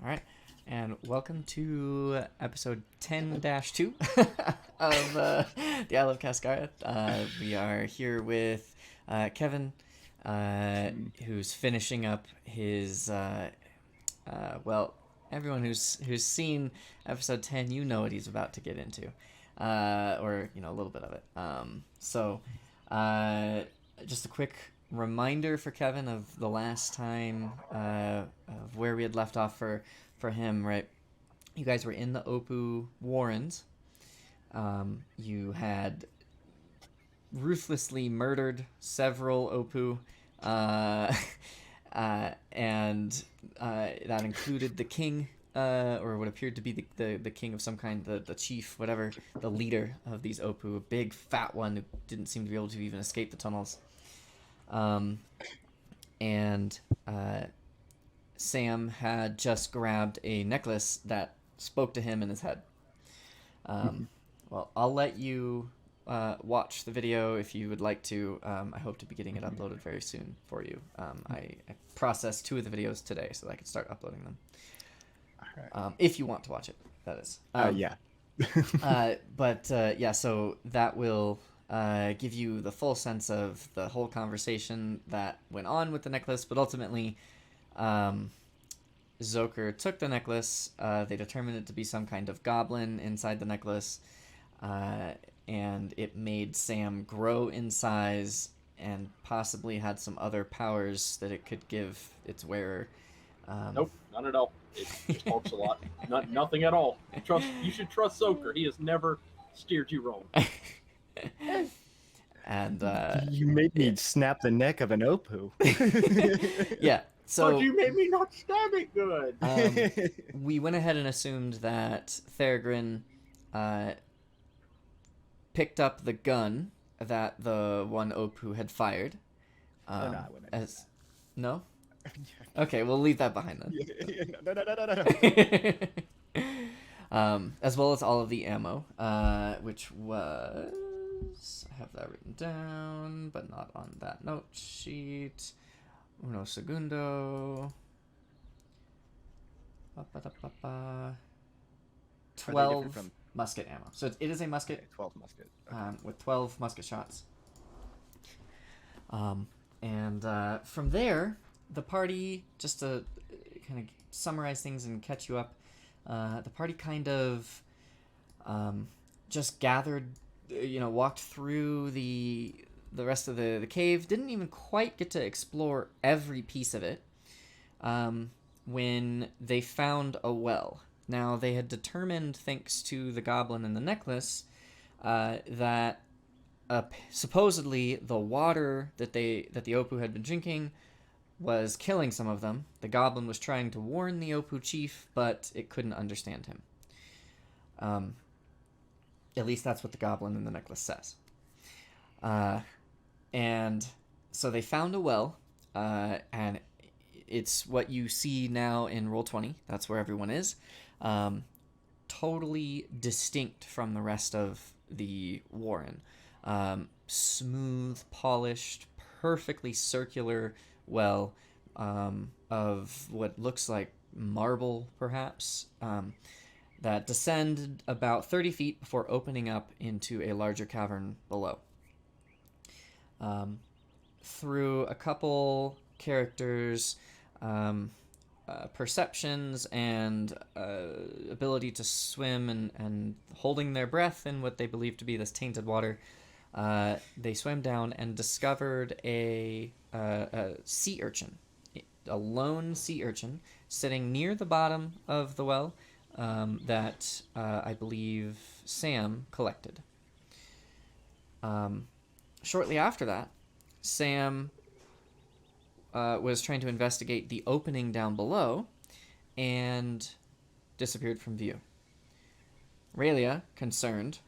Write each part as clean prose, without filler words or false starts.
All right, and welcome to episode 10-2 of the Isle of Cascara. We are here with Kevin, who's finishing up his. Well, everyone who's seen episode 10, you know what he's about to get into, or a little bit of it. Just a quick reminder for Kevin of the last time of where we had left off for him, right? You guys were in the Opu Warrens. You had ruthlessly murdered several Opu, and that included the king, or what appeared to be the king of some kind, the chief, whatever, the leader of these Opu, a big fat one who didn't seem to be able to even escape the tunnels. Sam had just grabbed a necklace that spoke to him in his head. Well, I'll let you watch the video if you would like to. I hope to be getting it uploaded very soon for you. I processed 2 of the videos today so that I could start uploading them. All right. If you want to watch it, that is. Yeah. So that will give you the full sense of the whole conversation that went on with the necklace, but ultimately Zoker took the necklace. They determined it to be some kind of goblin inside the necklace, and it made Sam grow in size and possibly had some other powers that it could give its wearer. Nope, none at all. It just talks a lot. Nothing at all. You should trust Zoker. He has never steered you wrong. And you made me snap the neck of an Opu. Yeah. So but you made me not stab it good. We went ahead and assumed that Thorgrin picked up the gun that the one Opu had fired. No? Okay, we'll leave that behind then. No. As well as all of the ammo, which was... I have that written down, but not on that note sheet. Uno segundo. 12 musket ammo. So it is a musket. Okay, 12 musket. Okay. With 12 musket shots. From there, the party, just to kind of summarize things and catch you up, the party kind of just gathered, walked through the rest of the cave. Didn't even quite get to explore every piece of it when they found a well. Now, they had determined, thanks to the goblin and the necklace, that supposedly the water that the Opu had been drinking was killing some of them. The goblin was trying to warn the Opu chief, but it couldn't understand him. At least that's what the goblin and the necklace says. And so they found a well, and it's what you see now in Roll20. That's where everyone is. Totally distinct from the rest of the Warren. Smooth, polished, perfectly circular well of what looks like marble, perhaps, that descended about 30 feet before opening up into a larger cavern below. Through a couple characters' perceptions and ability to swim and holding their breath in what they believe to be this tainted water, they swam down and discovered a sea urchin, a lone sea urchin, sitting near the bottom of the well that I believe Sam collected. Shortly after that, Sam was trying to investigate the opening down below and disappeared from view. Raylia, concerned,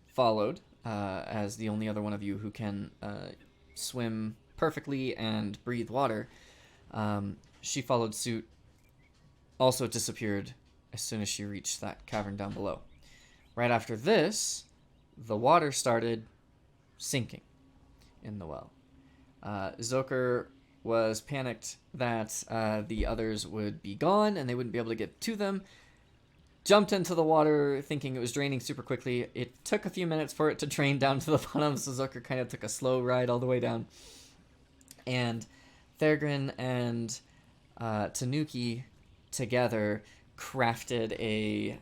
followed as the only other one of you who can swim perfectly and breathe water. She followed suit, also disappeared as soon as she reached that cavern down below. Right after this, the water started sinking in the well. Zoker was panicked that the others would be gone and they wouldn't be able to get to them. Jumped into the water thinking it was draining super quickly. It took a few minutes for it to drain down to the bottom, so Zucker kind of took a slow ride all the way down. And Thorgrim and Tanuki together crafted a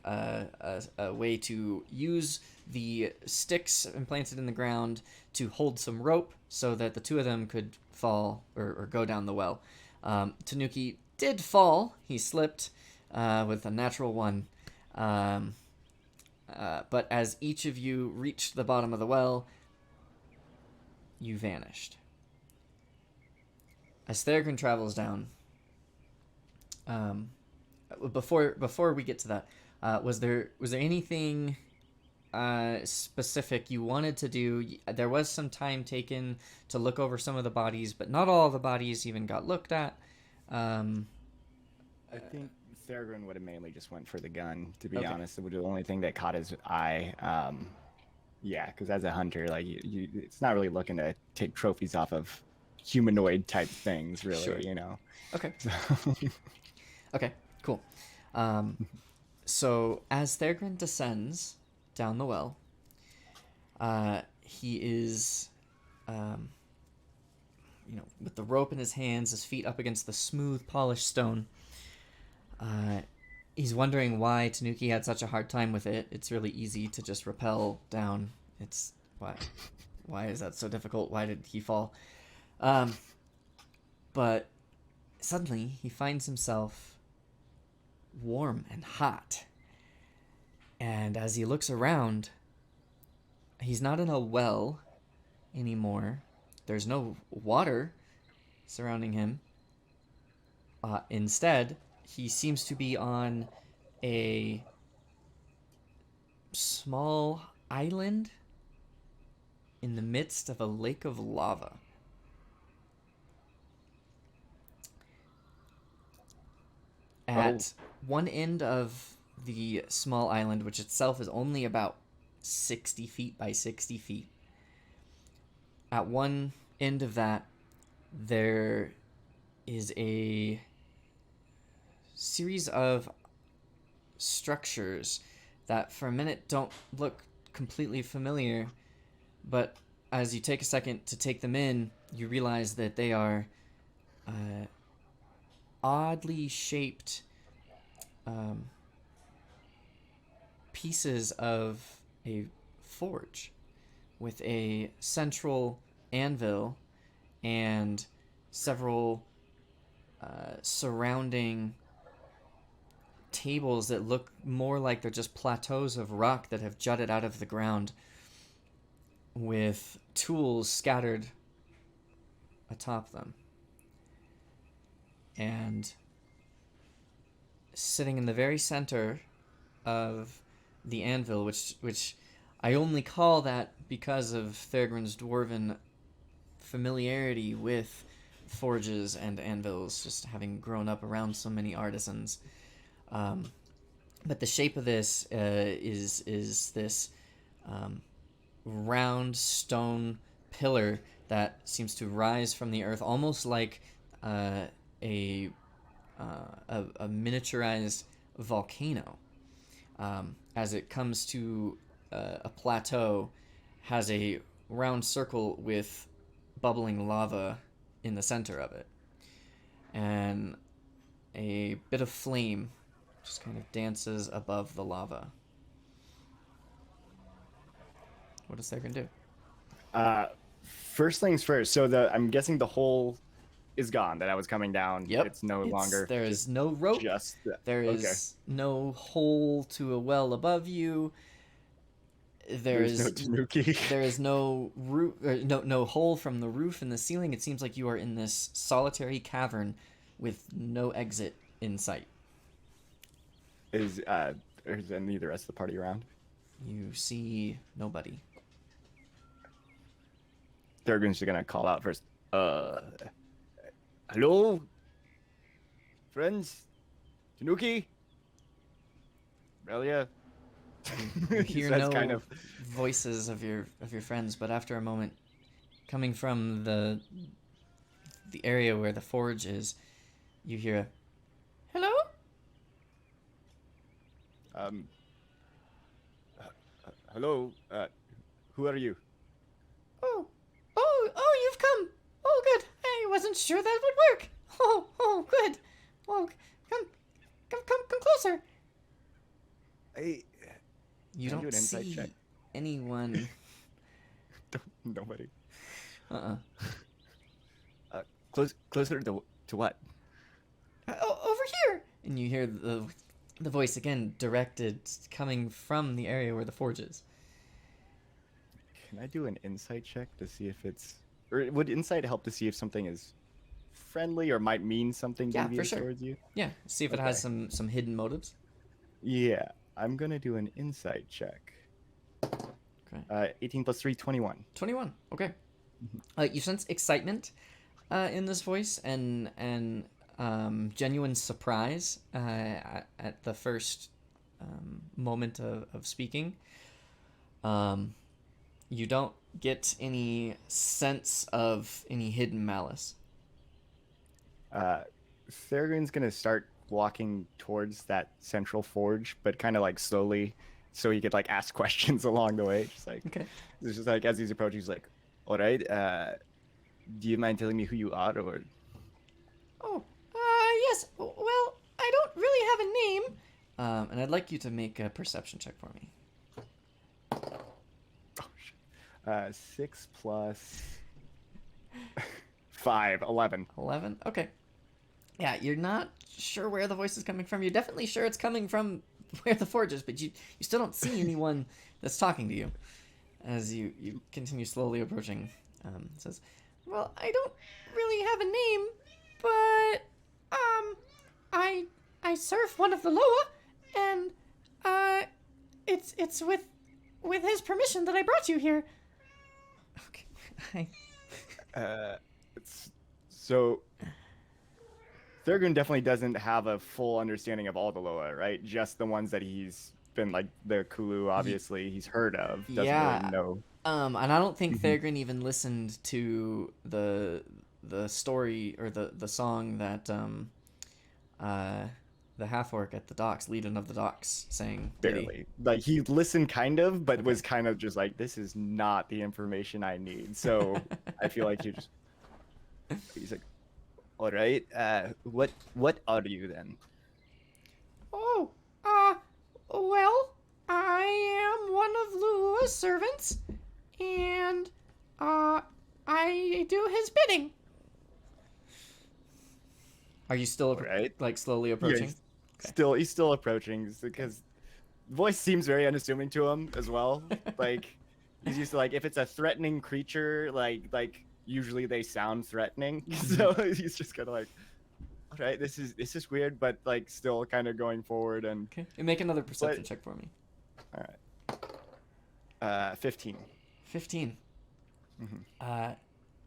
way to use the sticks implanted in the ground to hold some rope so that the two of them could fall or go down the well. Tanuki did fall. He slipped with a natural 1. But as each of you reached the bottom of the well, you vanished. As Thorgrim travels down, before we get to that, was there anything specific you wanted to do? There was some time taken to look over some of the bodies, but not all the bodies even got looked at. I think Thorgrim would have mainly just went for the gun, to be honest. It was the only thing that caught his eye. Yeah, because as a hunter, like it's not really looking to take trophies off of humanoid type things, really. Sure. You know. Okay. Okay. Cool. So as Thorgrim descends down the well, he is, with the rope in his hands, his feet up against the smooth, polished stone. He's wondering why Tanuki had such a hard time with it. It's really easy to just rappel down. It's why is that so difficult? Why did he fall? But suddenly he finds himself warm and hot. And as he looks around, he's not in a well anymore. There's no water surrounding him. Instead, he seems to be on a small island in the midst of a lake of lava. At one end of the small island, which itself is only about 60 feet by 60 feet, at one end of that, there is a series of structures that for a minute don't look completely familiar, but as you take a second to take them in, you realize that they are oddly shaped pieces of a forge with a central anvil and several surrounding tables that look more like they're just plateaus of rock that have jutted out of the ground, with tools scattered atop them. And sitting in the very center of the anvil, which I only call that because of Thorgrim's dwarven familiarity with forges and anvils, just having grown up around so many artisans. But the shape of this is this round stone pillar that seems to rise from the earth, almost like a miniaturized volcano. As it comes to a plateau, has a round circle with bubbling lava in the center of it, and a bit of flame just kind of dances above the lava. What is Thorgrim do? First things first. So I'm guessing the hole is gone. That I was coming down. Yep. It's no longer. There is no rope. There is no hole to a well above you. There's no Tanuki. There is no roof, no hole from the roof in the ceiling. It seems like you are in this solitary cavern with no exit in sight. Is any of the rest of the party around? You see nobody. Thorgrim's just gonna call out first. Hello, friends, Tanuki, Relia. You hear no kind of voices of your friends, but after a moment, coming from the the area where the forge is, you hear a, "Hello?" Hello. Who are you? Oh, you've come. Oh, good. I wasn't sure that would work. Oh, good. Oh, come closer. You Can I do don't an insight see check? anyone. Nobody. Uh-uh. Closer to what? Over here. And you hear the voice again, directed, coming from the area where the forge is. Can I do an insight check to see if it's, or would insight help to see if something is friendly or might mean something Yeah, for devious sure. towards you? Yeah, see if it has some hidden motives. Yeah, I'm gonna do an insight check. Okay. 18 plus 3, 21. 21. Okay. You sense excitement in this voice and genuine surprise at the first moment of speaking. You don't get any sense of any hidden malice. Theragun's gonna start walking towards that central forge, but kind of like slowly, so he could like ask questions along the way. Just like, Okay. it's just like as he's approaching, he's like, "All right, do you mind telling me who you are?" Or Yes. Well, I don't really have a name. And I'd like you to make a perception check for me. oh shit, 6 plus 5, 11. 11? Okay. Yeah, you're not sure where the voice is coming from. You're definitely sure it's coming from where the forge is, but you still don't see anyone that's talking to you. As you continue slowly approaching, it says, "Well, I don't really have a name, but I serve one of the Loa, and it's with his permission that I brought you here." Okay. So Thurgoon definitely doesn't have a full understanding of all the Loa, right? Just the ones that he's been like the Kulu, obviously he's heard of. Doesn't really know. And I don't think Thurgoon even listened to the story or the song that the half orc at the docks, Legion of the Docks, sang. Barely. Like he listened kind of, but was kind of just like, this is not the information I need. So I feel like he's like, all right, what are you then? Oh, well, I am one of Lua's servants, and I do his bidding. Are you still like slowly approaching? Yeah, he's still approaching because voice seems very unassuming to him as well. Like he's used to like if it's a threatening creature, like usually they sound threatening. So he's just kind of like, all right, this is weird, but like still kind of going forward and. Okay, and make another perception check for me. All right. 15. 15.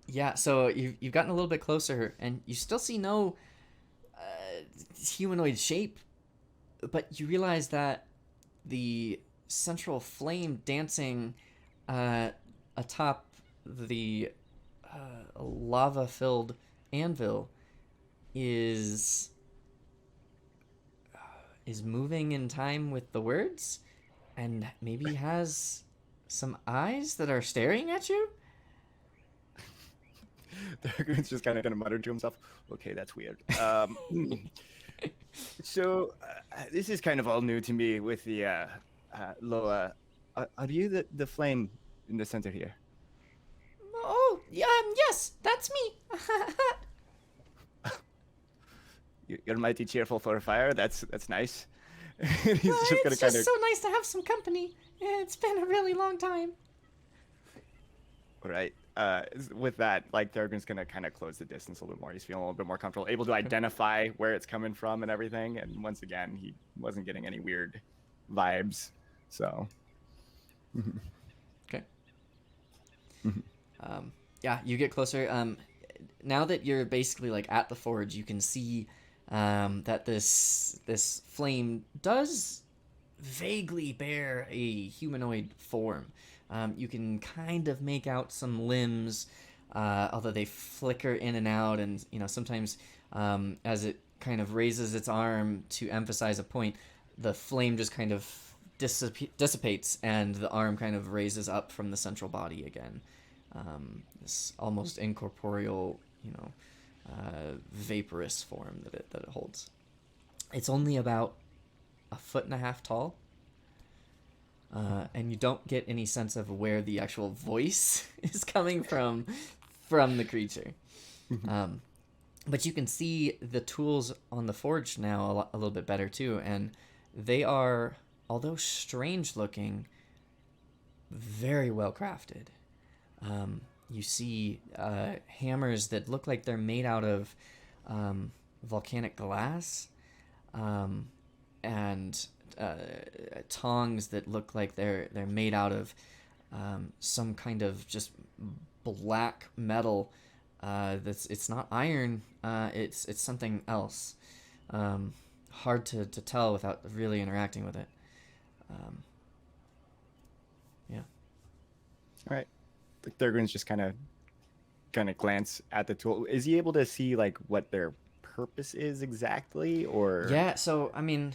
Yeah. So you've gotten a little bit closer, and you still see no humanoid shape, but you realize that the central flame dancing atop the lava-filled anvil is moving in time with the words, and maybe has some eyes that are staring at you. Thurgoon's just kind of gonna mutter to himself, okay, that's weird. So this is kind of all new to me with the Loa. Are you the flame in the center here? Oh, yes, that's me. You're mighty cheerful for a fire. That's nice. He's just gonna kind of. So nice to have some company. It's been a really long time. All right. With that, like Thurgoon's gonna kind of close the distance a little more. He's feeling a little bit more comfortable, able to identify where it's coming from and everything. And once again, he wasn't getting any weird vibes. So. Okay. Yeah, you get closer. Now that you're basically like at the forge, you can see that this flame does vaguely bear a humanoid form. You can kind of make out some limbs, although they flicker in and out, and sometimes as it kind of raises its arm to emphasize a point, the flame just kind of dissipates, and the arm kind of raises up from the central body again. This almost incorporeal, vaporous form that it holds. It's only about 1.5 feet tall, and you don't get any sense of where the actual voice is coming from the creature. But you can see the tools on the forge now a little bit better too, and they are, although strange looking, very well crafted. You see hammers that look like they're made out of volcanic glass, and tongs that look like they're made out of some kind of just black metal. It's not iron. It's something else. Hard to tell without really interacting with it. Yeah. All right. Thurgrin's just kind of glance at the tool. Is he able to see like what their purpose is exactly, or? Yeah. So I mean,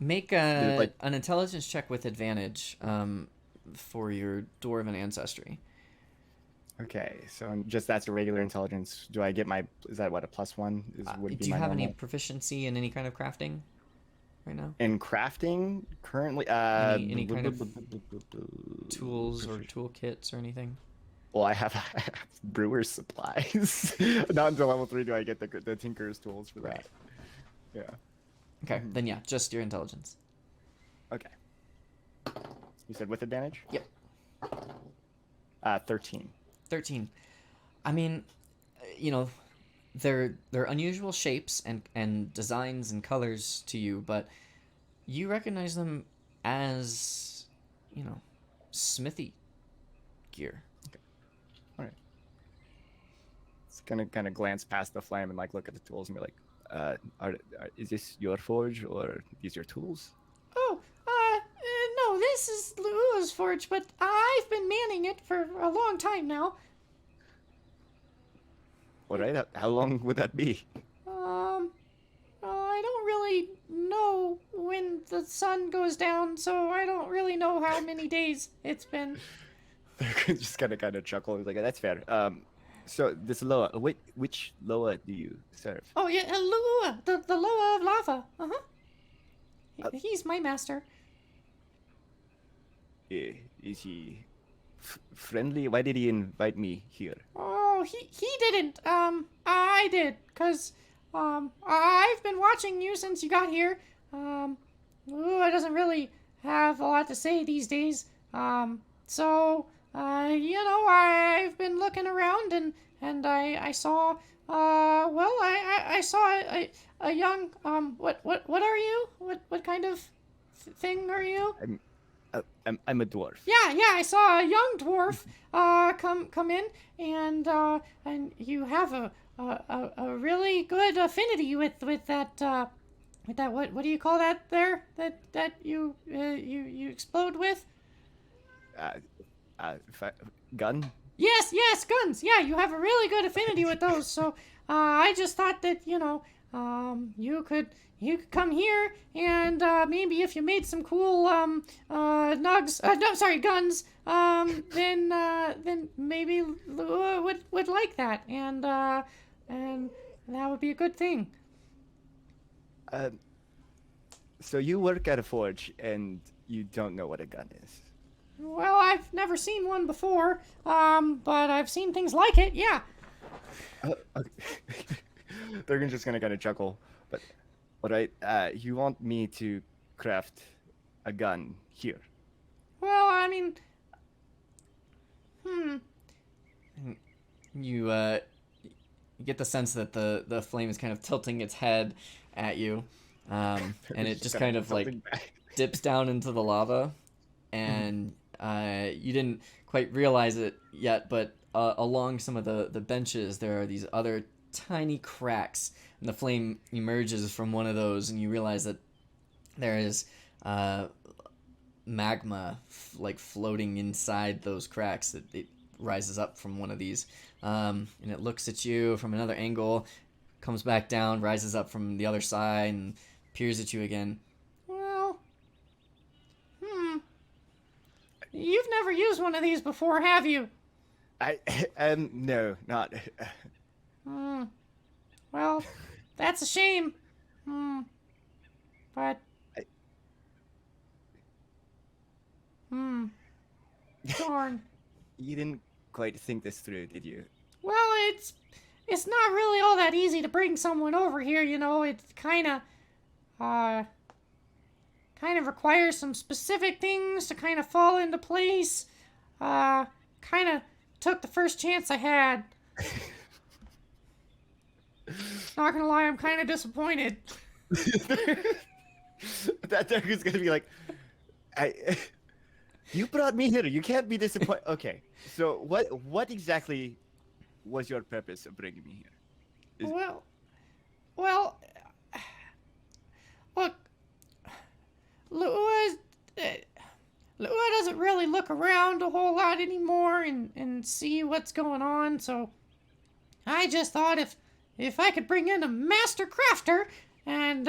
make an intelligence check with advantage for your dwarven ancestry. Okay, so just that's a regular intelligence. Do I get is that what, a +1? Do you have any proficiency in any kind of crafting right now? In crafting currently? Any kind of tools or toolkits or anything? Well, I have brewer's supplies. Not until level 3 do I get the tinker's tools for that. Right. Yeah. Okay, then yeah, just your intelligence. Okay. You said with advantage? Yep. 13. 13. I mean, they're unusual shapes and designs and colors to you, but you recognize them as, smithy gear. Okay. All right. It's gonna kind of glance past the flame and like look at the tools and be like, is this your forge or these your tools? Oh, no, this is Lua's forge, but I've been manning it for a long time now. All right, how long would that be? I don't really know when the sun goes down, so I don't really know how many days it's been. Just kind of chuckle. He's like, that's fair. So this Loa, which Loa do you serve? Oh, yeah, Lua, the Loa of lava. He's my master. Is he friendly? Why did he invite me here? Oh, he didn't. I did, 'cause I've been watching you since you got here. Lua doesn't really have a lot to say these days. So I've been looking around and I saw I saw a young what are you? What kind of thing are you? I'm a dwarf. Yeah, I saw a young dwarf come in, and you have a really good affinity with that what do you call that there that you explode with? Gun? Yes, guns. Yeah, you have a really good affinity with those. So I just thought that you could come here, and maybe if you made some cool guns, then maybe Lua would like that, and that would be a good thing. So you work at a forge and you don't know what a gun is? Well, I've never seen one before, but I've seen things like it. Yeah. Okay. They're just gonna kind of chuckle, but all right. You want me to craft a gun here? Well, I mean, You get the sense that the flame is kind of tilting its head at you, and it just kind of like dips down into the lava, and you didn't quite realize it yet, but along some of the benches there are these other tiny cracks, and the flame emerges from one of those, and you realize that there is magma like floating inside those cracks. It rises up from one of these, and it looks at you from another angle, comes back down, rises up from the other side, and peers at you again. Well, you've never used one of these before, have you? No, not. Well, that's a shame. But. Darn. You didn't quite think this through, did you? Well, it's not really all that easy to bring someone over here, you know. It kind of requires some specific things to kind of fall into place. Kind of took the first chance I had. Not gonna lie, I'm kind of disappointed. That Deku's gonna be like, you brought me here. You can't be disappointed. Okay, so what exactly was your purpose of bringing me here? Well, look, Lua doesn't really look around a whole lot anymore and see what's going on, so I just thought if I could bring in a master crafter and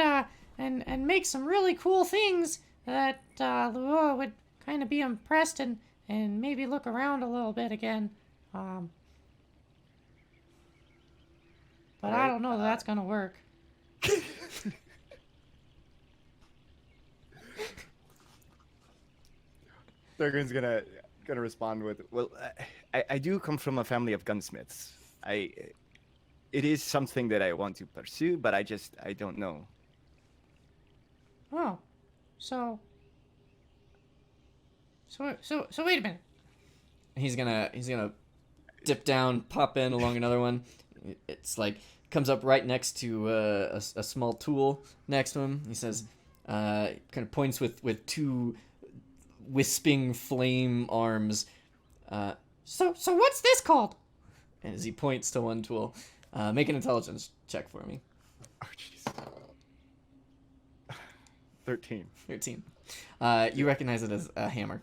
make some really cool things that Lua would kind of be impressed and maybe look around a little bit again. But I don't know that that's gonna work. Thurgon's gonna respond with, well, I do come from a family of gunsmiths. It is something that I want to pursue, but I don't know. Oh, so wait a minute. He's gonna dip down, pop in along another one. It's like comes up right next to a small tool next to him. He says, kind of points with two wisping flame arms. So what's this called? And as he points to one tool, make an intelligence check for me. Oh, jeez. 13. 13. You recognize it as a hammer.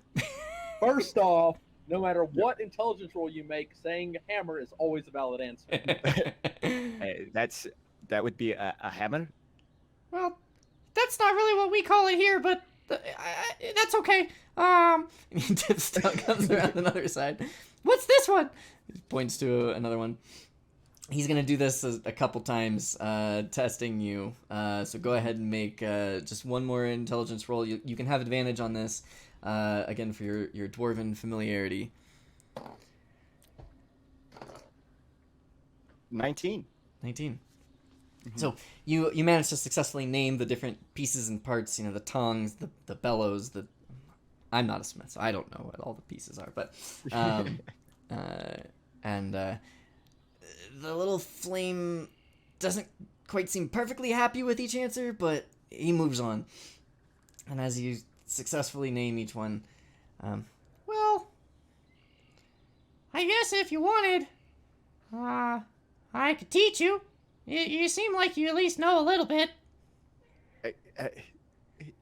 First off, no matter what intelligence roll you make, saying hammer is always a valid answer. That would be a hammer? Well, that's not really what we call it here, but that's okay. He dips down, comes around another side. What's this one? He points to another one. He's going to do this a couple times, testing you. So go ahead and make just one more intelligence roll. You can have advantage on this, again, for your dwarven familiarity. 19. 19. Mm-hmm. So you managed to successfully name the different pieces and parts, the tongs, the bellows, I'm not a smith, so I don't know what all the pieces are, but... the little flame doesn't quite seem perfectly happy with each answer, but he moves on. And as you successfully name each one, Well, I guess if you wanted, I could teach you. You seem like you at least know a little bit.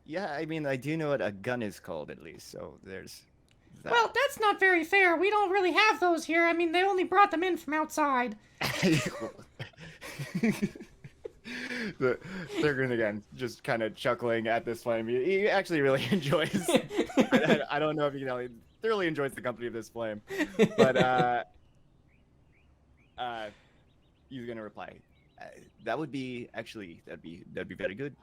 Yeah, I mean, I do know what a gun is called, at least, so there's that. Well, that's not very fair. We don't really have those here. I mean, they only brought them in from outside. Thurgon again, just kind of chuckling at this flame. He actually really enjoys. I don't know if you can tell, he thoroughly enjoys the company of this flame. But he's gonna reply. That'd be very good.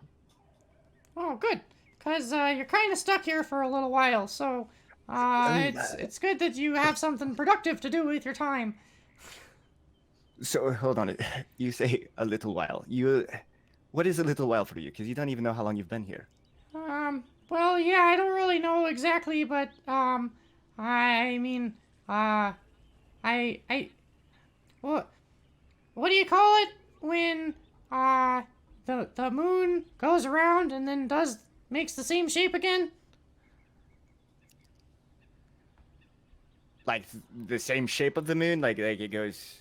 Oh, good. Because you're kind of stuck here for a little while, so it's good that you have something productive to do with your time. So hold on, you say a little while. What is a little while for you? Because you don't even know how long you've been here. Well, yeah, I don't really know exactly, but I mean, what do you call it when the moon goes around and then makes the same shape again? Like the same shape of the moon, like it goes.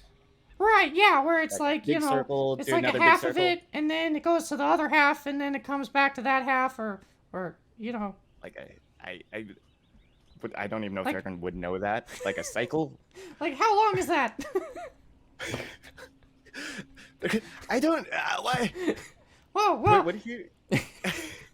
Right, yeah, where it's like big circle, it's do like a another big half of circle. it, and then it goes to the other half, and then it comes back to that half, or. Like I don't even know if Like- Fairground would know that. Like a cycle? Like, how long is that? I don't. Why? Whoa, Wait, whoa. what do you?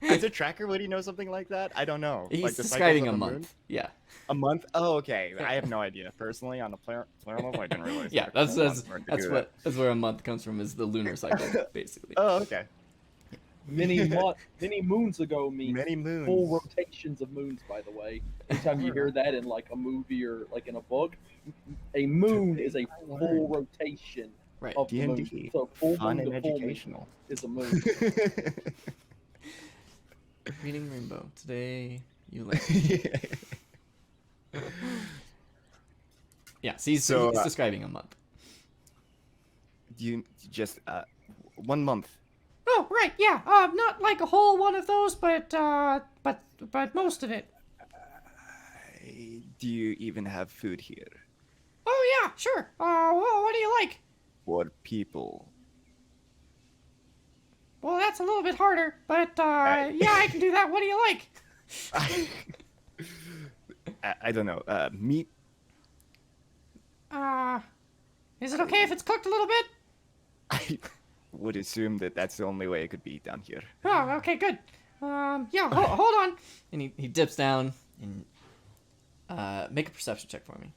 As a tracker, would he know something like that? I don't know. He's like the cycles describing of a the moon? month. Yeah. A month? Oh, okay. I have no idea. Personally, on a player level, I didn't realize. Yeah, there that's were that's months for it to that's do what that's where a month comes from, is the lunar cycle, basically. that. Oh, okay. Many moons ago means Many moons. full rotations of moons. By the way, anytime you hear that in like a movie or like in a book, a moon is a full rotation Right. of the moon. D&D. So full Fun moon and to full moon educational. is a moon. Reading Rainbow. Today you learn. Yeah, so he's describing a month. You just 1 month. Oh, right, yeah. Not like a whole one of those, but most of it. Do you even have food here? Oh, yeah, sure. Well, what do you like? For people. Well, that's a little bit harder, but, yeah, I can do that. What do you like? I don't know. Meat. Is it okay if it's cooked a little bit? I would assume that that's the only way it could be down here. Oh, okay, good. Yeah, hold on. And he dips down and make a perception check for me.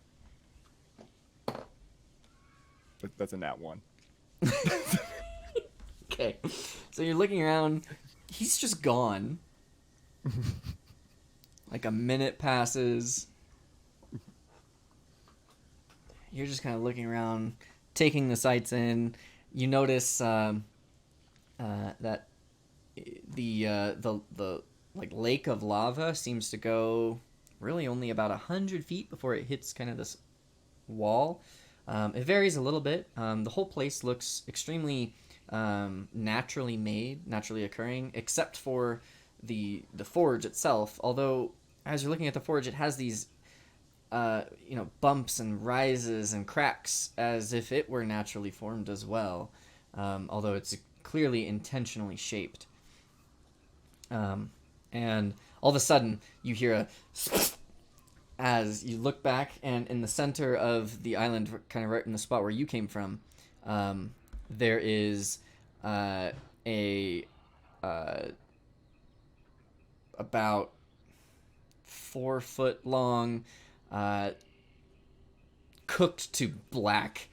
That's a nat 1. Okay. So you're looking around. He's just gone. Like a minute passes. You're just kind of looking around, taking the sights in. You notice that the like lake of lava seems to go really only about 100 feet before it hits kind of this wall. It varies a little bit. The whole place looks extremely naturally made, naturally occurring, except for the forge itself. Although, as you're looking at the forge, it has these bumps and rises and cracks as if it were naturally formed as well. Although it's clearly intentionally shaped. And all of a sudden, you hear a as you look back, and in the center of the island, kind of right in the spot where you came from, there is about 4 foot long, cooked to black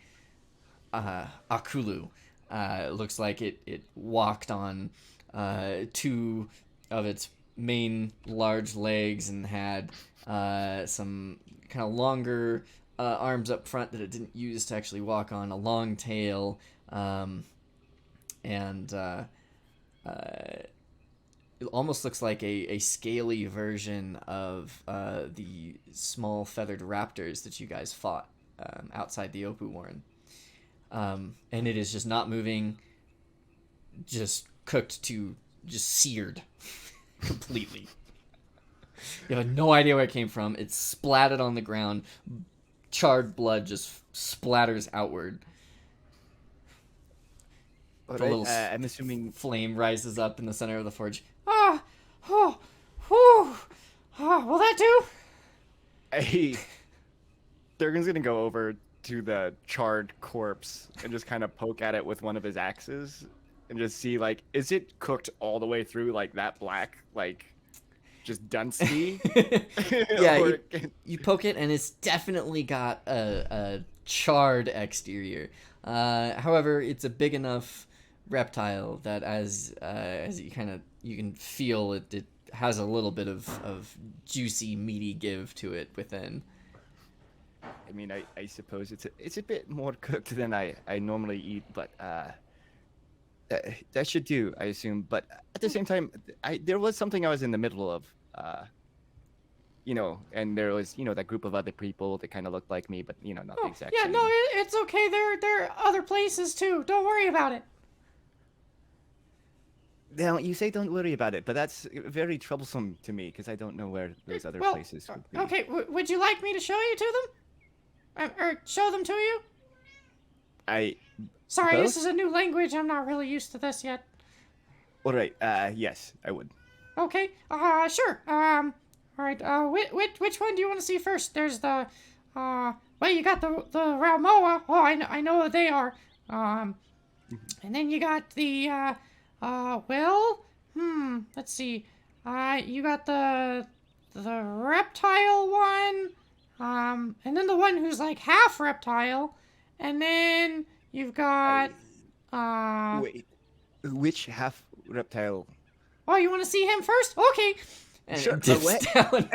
akulu. Looks like it walked on 2 of its main large legs and had some kind of longer arms up front that it didn't use to actually walk on, a long tail, and it almost looks like a scaly version of the small feathered raptors that you guys fought outside the Opu Warren. And it is just not moving, just cooked to just seared completely. You have no idea where it came from. It's splattered on the ground. Charred blood just splatters outward. The little I'm assuming. flame rises up in the center of the forge. Will that do? Durgan's gonna go over to the charred corpse and just kind of poke at it with one of his axes and just see, like, is it cooked all the way through, like that black, like, just dunsty? Yeah, you poke it and it's definitely got a charred exterior. However, it's a big enough reptile that as you can feel it has a little bit of juicy, meaty give to it within. I mean, I suppose it's a bit more cooked than I normally eat, but that should do, I assume. But at the same time, there was something I was in the middle of, and there was, that group of other people that kind of looked like me, but, not the exact Yeah, same. no, it's okay. There are other places, too. Don't worry about it. Now, you say don't worry about it, but that's very troublesome to me because I don't know where those other Well, places would be. Okay, would you like me to show you to them? Or show them to you? Sorry, this Both? is a new language. I'm not really used to this yet. All right. Yes, I would. Okay, sure. All right. Which one do you want to see first? There's the, well, you got the Raumoa. Oh, I know what they are. And then you got the, well, let's see. You got the reptile one. And then the one who's like half reptile. And then you've got, Wait, which half reptile? oh, you want to see him first? Okay. And Sure, it dips what? down.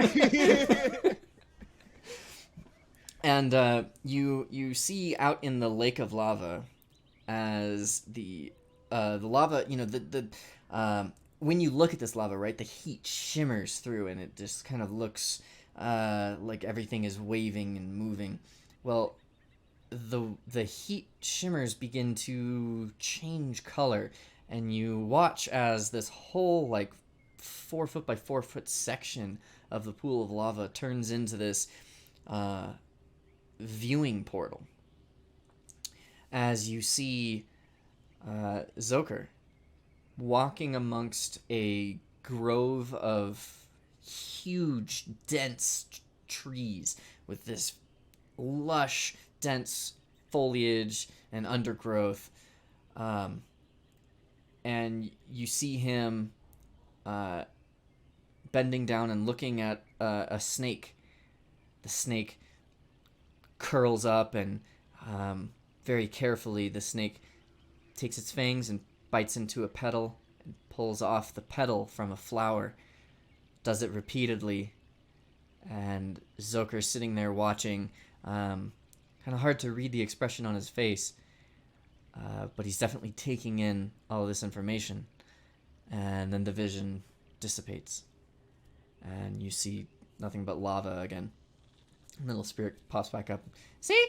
And you see out in the lake of lava as the lava, when you look at this lava, right, the heat shimmers through and it just kind of looks like everything is waving and moving. Well, the heat shimmers begin to change color, and you watch as this whole like 4 foot by 4 foot section of the pool of lava turns into this viewing portal. As you see Zoker walking amongst a grove of huge, dense trees with this lush, dense foliage and undergrowth. And you see him bending down and looking at a snake. The snake curls up, and very carefully the snake takes its fangs and bites into a petal and pulls off the petal from a flower. Does it repeatedly, and Zoker's sitting there watching. Kind of hard to read the expression on his face, but he's definitely taking in all of this information. And then the vision dissipates, and you see nothing but lava again. Little spirit pops back up. See,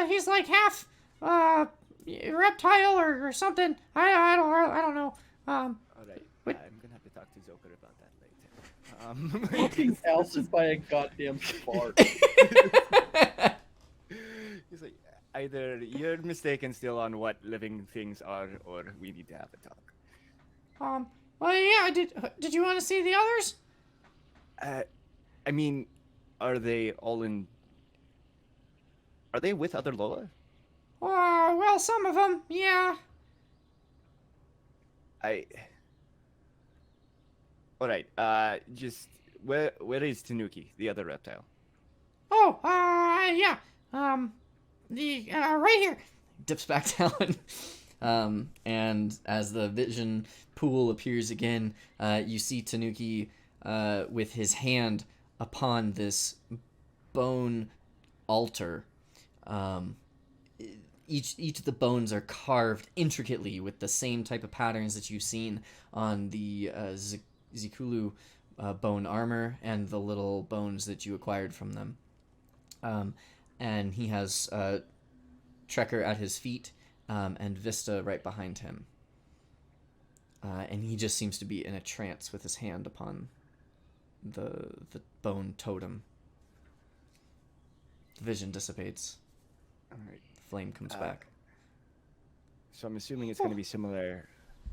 he's like half reptile or something. I don't know. All right, what- I'm gonna have to talk to Zoker about that later. Fucking ousted by a goddamn spark. He's like, either you're mistaken still on what living things are, or we need to have a talk. Well, yeah. Did you want to see the others? I mean, are they all in? Are they with other Lola? Oh, well, some of them, yeah. All right. Just where is Tanuki, the other reptile? Oh, yeah. Right here. Dips back down. And as the vision pool appears again, you see Tanuki with his hand upon this bone altar. Each of the bones are carved intricately with the same type of patterns that you've seen on the Zikulu bone armor and the little bones that you acquired from them. And he has Trekker at his feet and Vista right behind him. And he just seems to be in a trance with his hand upon the bone totem. The vision dissipates. All right. The flame comes back. So I'm assuming it's going to be similar.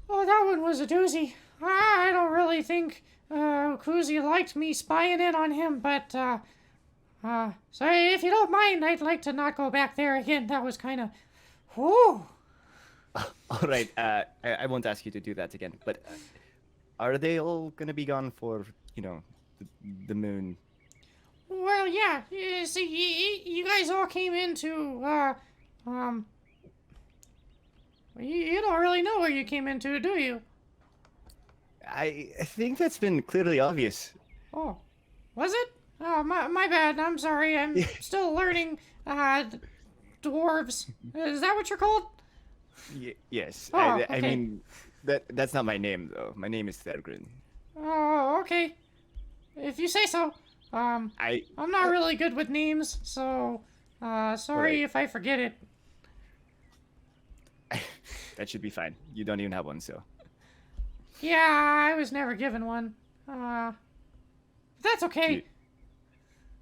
Oh, that one was a doozy. I don't really think Kuzi liked me spying in on him, but so if you don't mind, I'd like to not go back there again. That was kind of, whew. All right. I won't ask you to do that again. But are they all going to be gone for the moon? Well, yeah. See, you guys all came into you don't really know where you came into, do you? I think that's been clearly obvious. Oh, was it? Oh, my bad. I'm sorry. I'm still learning dwarves. Is that what you're called? Yes. Oh, I okay. mean, that's not my name though. My name is Thurgrin. Oh, okay. If you say so. I'm not really good with names, so sorry if I forget it. That should be fine. You don't even have one, so. Yeah, I was never given one. That's okay.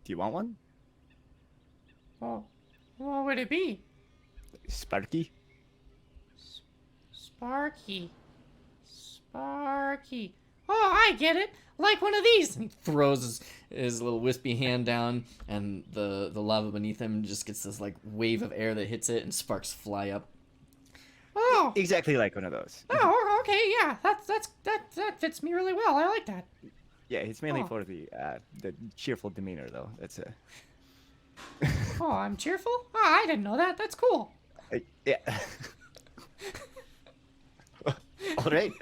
Do you want one? Well, what would it be? Sparky? Sparky. Oh, I get it. Like one of these. He throws his little wispy hand down, and the lava beneath him just gets this like wave of air that hits it, and sparks fly up. Oh. Exactly like one of those. Oh, okay, yeah. That fits me really well. I like that. Yeah, it's mainly Oh. for the cheerful demeanor, though. That's Oh, I'm cheerful? Oh, I didn't know that. That's cool. yeah. All right.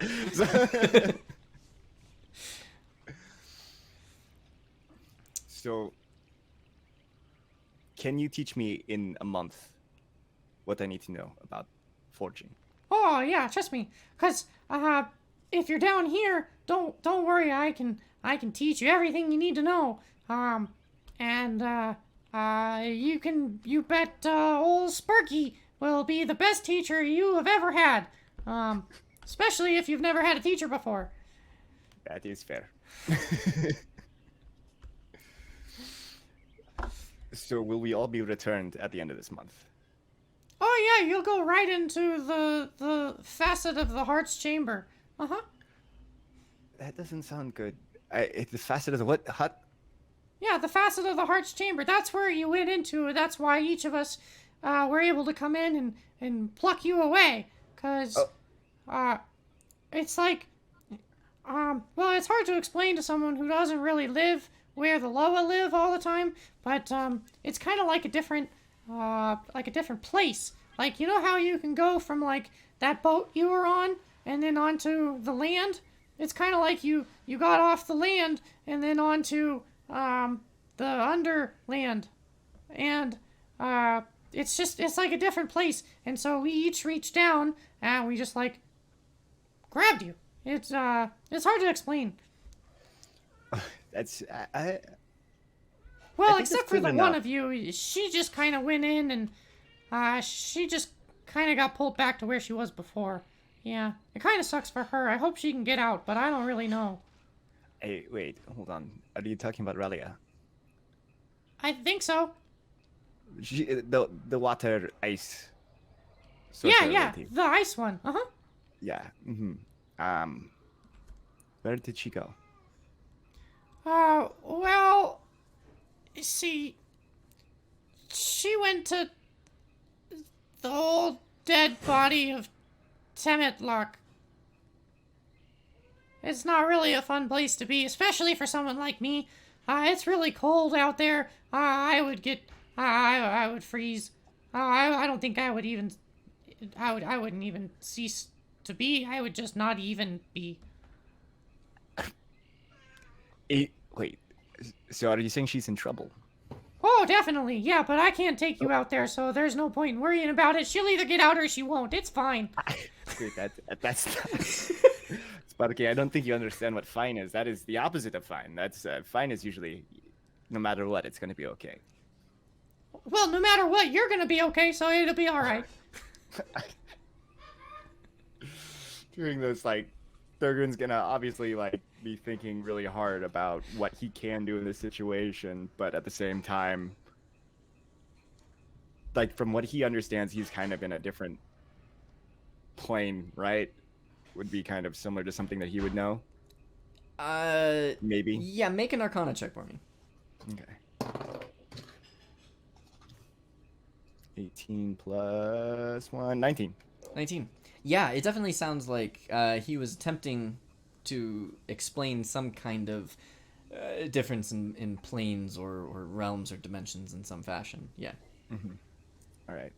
So, can you teach me in a month what I need to know about forging? Oh, yeah, trust me. 'Cause if you're down here, don't worry. I can teach you everything you need to know. You bet old Sparky will be the best teacher you have ever had. Especially if you've never had a teacher before. That is fair. So, will we all be returned at the end of this month? Oh yeah, you'll go right into the facet of the heart's chamber. Uh-huh. That doesn't sound good. The facet of the what? Hut? Yeah, the facet of the heart's chamber. That's where you went into. That's why each of us were able to come in and pluck you away. 'Cause it's like well, it's hard to explain to someone who doesn't really live where the Loa live all the time, but it's kind of like a different place. Like, you know how you can go from like that boat you were on and then onto the land? It's kind of like you got off the land and then onto the underland. And it's like a different place. And so we each reached down and we just like grabbed you. It's hard to explain. That's Well, think except that's for good the enough. one of you, she just kind of went in and she just kind of got pulled back to where she was before. Yeah, it kind of sucks for her. I hope she can get out, but I don't really know. Hey, wait, hold on. Are you talking about Relia? I think so. The water ice. Yeah, sorcerity. the ice one. Uh-huh. Yeah. Where did she go? Well, see, she went to the old dead body of Temetlock. It's not really a fun place to be, especially for someone like me. It's really cold out there. I would freeze. I don't think I would even. I wouldn't even cease to be. I would just not even be. Wait. So are you saying she's in trouble? Oh, definitely, yeah, but I can't take you out there, so there's no point in worrying about it. She'll either get out or she won't. It's fine. Wait, that's Sparky, I don't think you understand what fine is. That is the opposite of fine. That's fine is usually, no matter what, it's gonna be okay. Well, no matter what, you're gonna be okay, so it'll be alright. During those, like, Thurgoon's gonna obviously, like, be thinking really hard about what he can do in this situation, but at the same time, like, from what he understands, he's kind of in a different plane, right? Would be kind of similar to something that he would know, maybe. Yeah, make an Arcana check for me. Okay. 18 plus 1, 19. 19. Yeah, it definitely sounds like he was attempting to explain some kind of difference in planes or realms or dimensions in some fashion. Yeah. All right.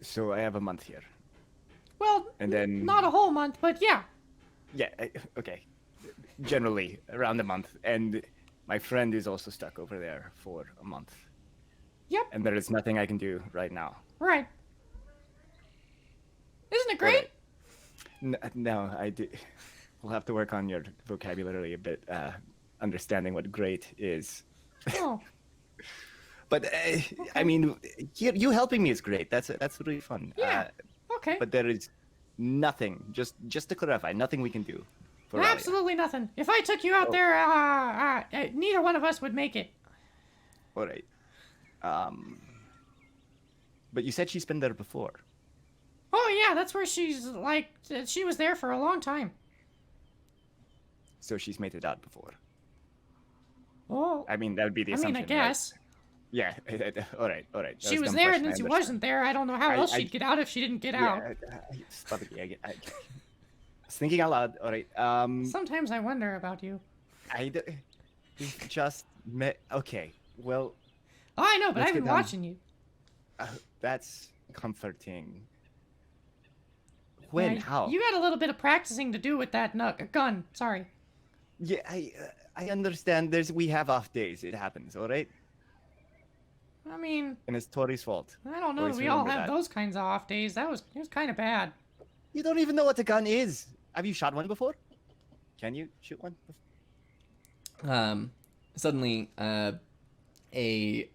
So I have a month here. Well, And then... not a whole month, but yeah. Yeah, okay. Generally, around a month. And my friend is also stuck over there for a month. Yep, And there is nothing I can do right now. right. Isn't it great? No, I do. We'll have to work on your vocabulary a bit, understanding what great is. Oh, But, I mean, you helping me is great. That's really fun. Yeah. okay. But there is nothing, just to clarify, nothing we can do for Ralia. Absolutely nothing. If I took you out Oh. there, neither one of us would make it. All right. But you said she's been there before. Oh, yeah, that's where she was there for a long time. So she's made it out before. Oh, I mean, that would be the I assumption. mean, I guess. Right? Yeah. All right. That She a was dumb there, question, and I since you understand. wasn't there, I don't know how else I- she'd get out if she didn't get Yeah. out. I was thinking out loud. All right. Sometimes I wonder about you. We've just met. Okay. Well, Oh, I know, but Let's I've get been down. watching you. that's comforting. When? Yeah, How? You had a little bit of practicing to do with that gun. Sorry. Yeah, I understand. We have off days. It happens. All right. I mean, And it's Tori's fault. I don't know. Always We all remember have that. those kinds of off days. It was kind of bad. You don't even know what a gun is. Have you shot one before? Can you shoot one? Suddenly, a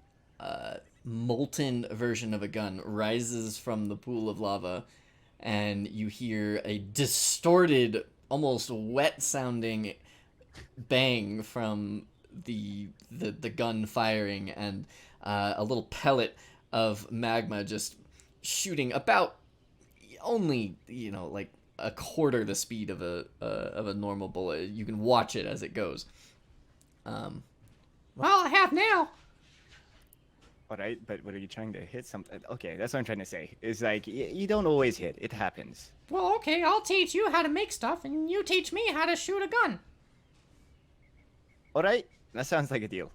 molten version of a gun rises from the pool of lava, and you hear a distorted, almost wet-sounding bang from the gun firing, and a little pellet of magma just shooting about only like a quarter the speed of a normal bullet. You can watch it as it goes. Well, I have now. All right, but what are you trying to hit? Something? Okay, that's what I'm trying to say. Is like you don't always hit. It happens. Well, okay, I'll teach you how to make stuff, and you teach me how to shoot a gun. All right, that sounds like a deal.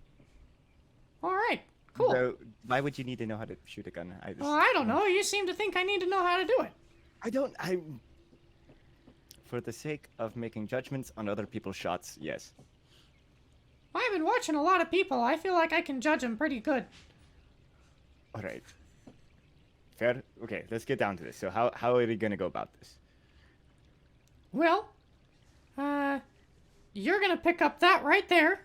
All right, cool. So why would you need to know how to shoot a gun? Well, I don't know. You seem to think I need to know how to do it. I don't. For the sake of making judgments on other people's shots, yes. I've been watching a lot of people. I feel like I can judge them pretty good. All right. Fair. Okay, let's get down to this. So how are we gonna go about this? Well, you're gonna pick up that right there.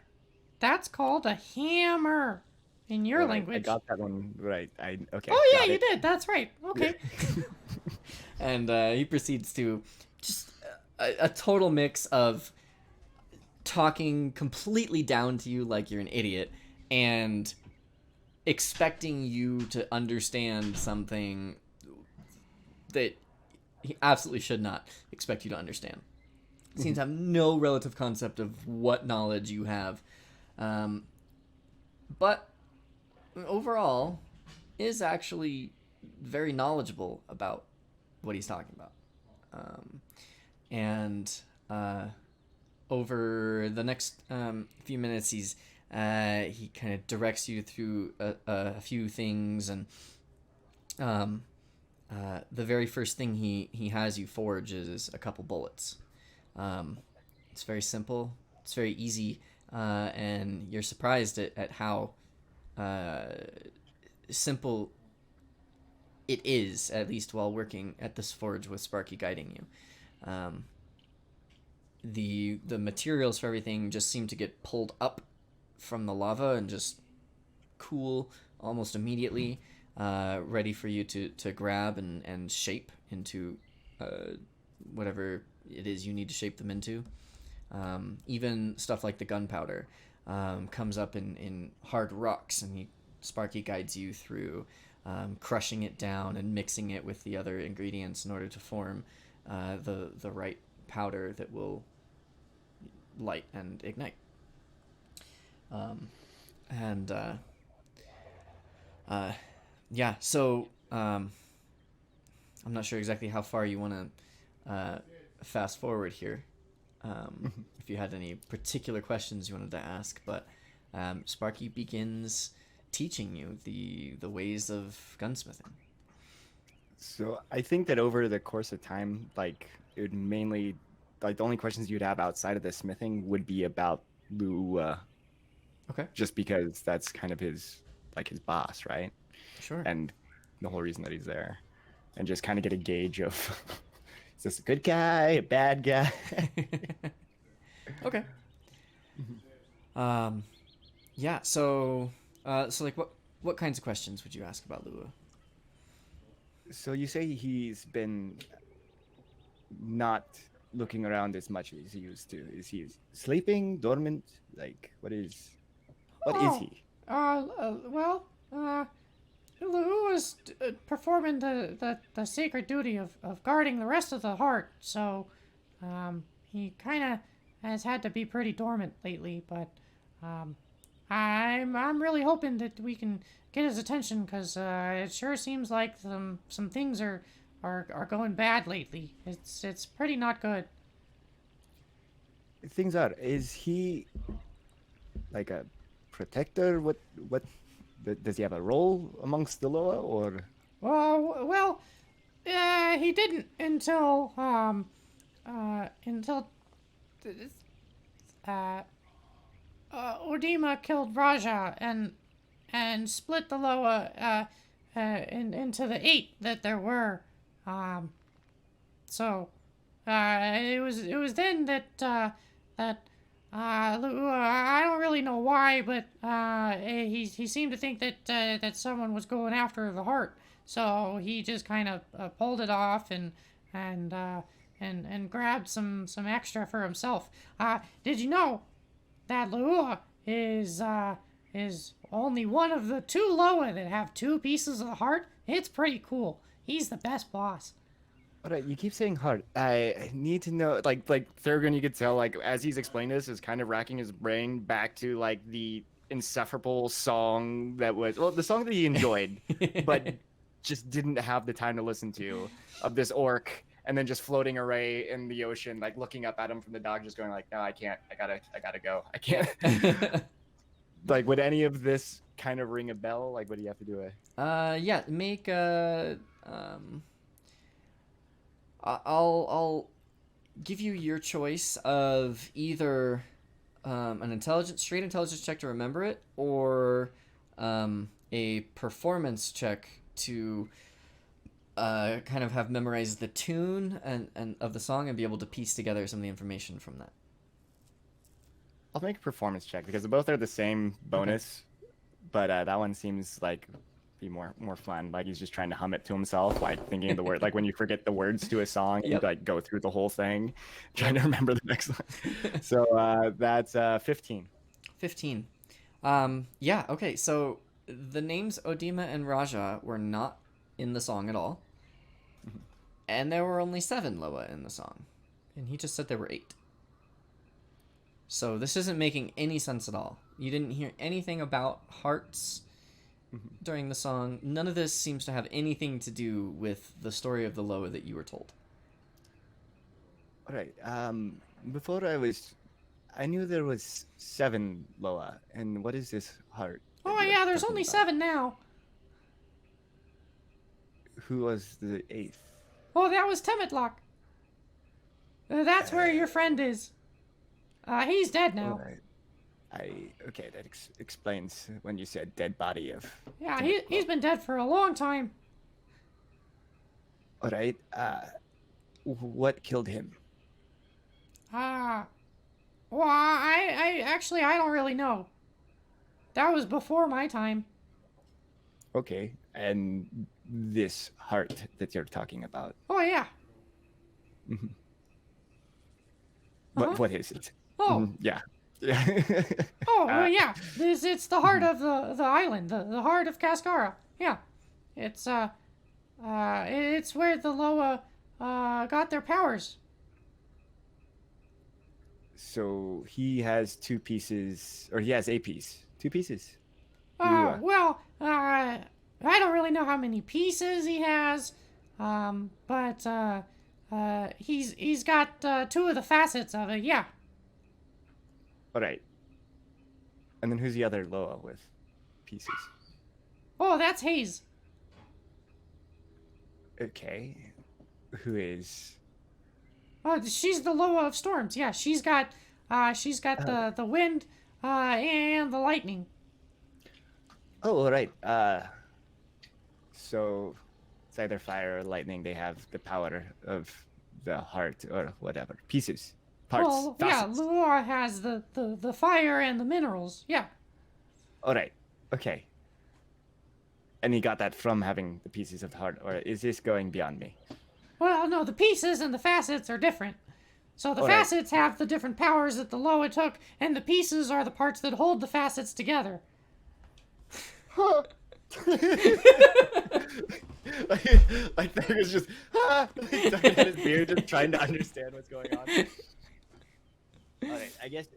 That's called a hammer in your All right, language. I got that one right. Okay. Oh yeah, got you it. did. That's right. Okay. And he proceeds to just a total mix of talking completely down to you like you're an idiot and expecting you to understand something that he absolutely should not expect you to understand. He seems to have no relative concept of what knowledge you have. But overall is actually very knowledgeable about what he's talking about. Over the next few minutes, he kind of directs you through a few things, and the very first thing he has you forge is a couple bullets. It's very simple. It's very easy, and you're surprised at how simple it is, at least while working at this forge with Sparky guiding you. The materials for everything just seem to get pulled up from the lava and just cool almost immediately, ready for you to grab and shape into whatever it is you need to shape them into. Even stuff like the gunpowder comes up in hard rocks, and Sparky guides you through crushing it down and mixing it with the other ingredients in order to form the right powder that will light and ignite. So I'm not sure exactly how far you want to fast forward here. If you had any particular questions you wanted to ask, but Sparky begins teaching you the ways of gunsmithing. So I think that over the course of time, like it would mainly, like the only questions you'd have outside of the smithing would be about Lua. Okay. Just because that's kind of his boss, right? Sure. And the whole reason that he's there, and just kind of get a gauge of is this a good guy, a bad guy? Okay. Yeah. So like, what kinds of questions would you ask about Lua? So you say he's been not looking around as much as he used to. Is he sleeping, dormant? Like, what is he? Lou was performing the sacred duty of guarding the rest of the heart, so he kind of has had to be pretty dormant lately, but I'm really hoping that we can get his attention because it sure seems like some things are going bad lately. It's pretty not good. Things are. Is he like a protector? What does he have a role amongst the Loa or? Well, he didn't until Odima killed Raja and split the Loa into the 8 that there were. So it was then that I don't really know why, but he seemed to think that someone was going after the heart. So he just kind of pulled it off and grabbed some extra for himself. Did you know that Lua is only one of the 2 Loa that have 2 pieces of the heart? It's pretty cool. He's the best boss. All right, you keep saying heart. I need to know, like Thurgood, you could tell, like as he's explaining this, is kind of racking his brain back to like the insufferable song that was, well, the song that he enjoyed, but just didn't have the time to listen to, of this orc, and then just floating away in the ocean, like looking up at him from the dock, just going like, no, I can't, I gotta go, I can't. Like, would any of this kind of ring a bell? Like, what do you have to do? Yeah, make a I'll give you your choice of either an straight intelligence check to remember it, or a performance check to kind of have memorized the tune and of the song and be able to piece together some of the information from that. I'll make a performance check because both are the same bonus, but that one seems like be more fun. Like he's just trying to hum it to himself, like thinking of the word. Like when you forget the words to a song, you like go through the whole thing, trying to remember the next one. So that's 15. 15. Yeah. Okay. So the names Odima and Raja were not in the song at all, and there were only 7 Loa in the song, and he just said there were 8. So this isn't making any sense at all. You didn't hear anything about hearts during the song. None of this seems to have anything to do with the story of the Loa that you were told. All right. Before I knew there was 7 Loa, and what is this heart? Oh yeah, there's only 7 now. Who was the 8th? Oh, that was Temetlock. That's where your friend is. He's dead now. All right. Okay, that explains when you said dead body of. Yeah, he's been dead for a long time. All right. What killed him? Well, I actually don't really know. That was before my time. Okay, and this heart that you're talking about. Oh yeah. Mm-hmm. Uh-huh. What is it? Oh. Yeah. Oh, well, yeah. It's the heart of the island, the heart of Cascara. Yeah. It's where the Loa got their powers. So he has 2 pieces, or he has a piece. 2 pieces. Well, I don't really know how many pieces he has, but he's got 2 of the facets of it. Yeah. All right. And then who's the other Loa with pieces? Oh, that's Hayes. Okay. Who is? Oh, she's the Loa of storms. Yeah, she's got the wind and the lightning. Oh, all right. So it's either fire or lightning. They have the power of the heart or whatever. Pieces. Parts. Well, facets. yeah, Lua has the fire and the minerals. Yeah. All right. Okay. And he got that from having the pieces of the heart, or is this going beyond me? Well, no, the pieces and the facets are different. So the All right. facets have the different powers that the Loa took, and the pieces are the parts that hold the facets together. like there was just like, tugging at his beard, just trying to understand what's going on. All right, I guess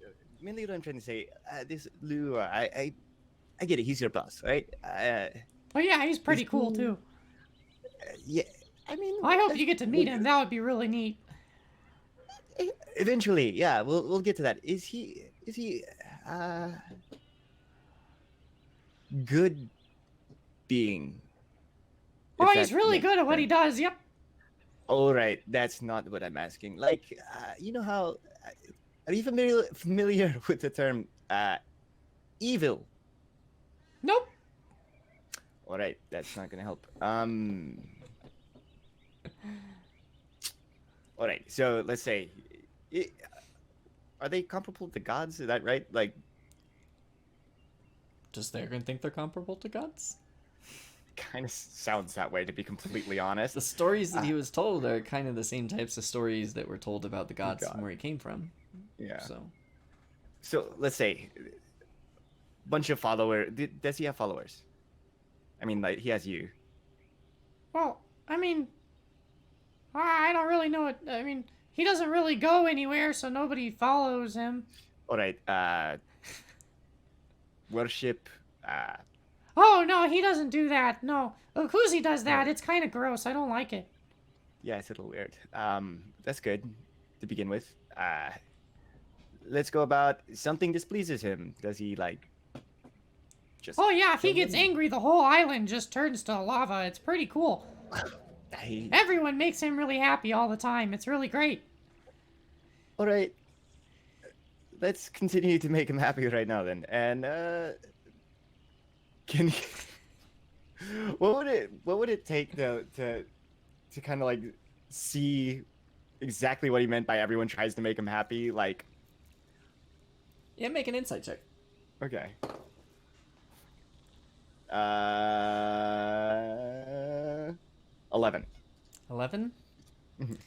mainly what I'm trying to say, this Lua, I get it. He's your boss, right? Oh yeah, he's pretty cool he- too. Yeah, I mean, I hope you get to meet him. That would be really neat. Eventually, yeah, we'll get to that. Is he good being? Oh, If he's that really makes good at what he sense. does. Yep. All right, that's not what I'm asking. Like, you know how? Are you familiar with the term evil? Nope. All right, that's not gonna help. All right, so let's say, i- are they comparable to gods? Is that right? Like, Does Theragon think they're comparable to gods? kind of sounds that way, to be completely honest. The stories that he was told are kind of the same types of stories that were told about the gods God. from where he came from. Yeah. So So let's say, bunch of followers. Does he have followers? I mean, like he has you. Well, I mean, I don't really know it. I mean, he doesn't really go anywhere, so nobody follows him. All right. Worship. Oh no, he doesn't do that. No, Okuzi does that. It's kind of gross. I don't like it. Yeah, it's a little weird. That's good to begin with. Let's go about something displeases him. Does he like? Just. Oh yeah, if he kill gets them? angry, the whole island just turns to lava. It's pretty cool. Everyone makes him really happy all the time. It's really great. All right. Let's continue to make him happy right now then. And can you, what would it take to kind of like see exactly what he meant by everyone tries to make him happy? Like, yeah, make an insight check. okay. 11. 11. Mhm.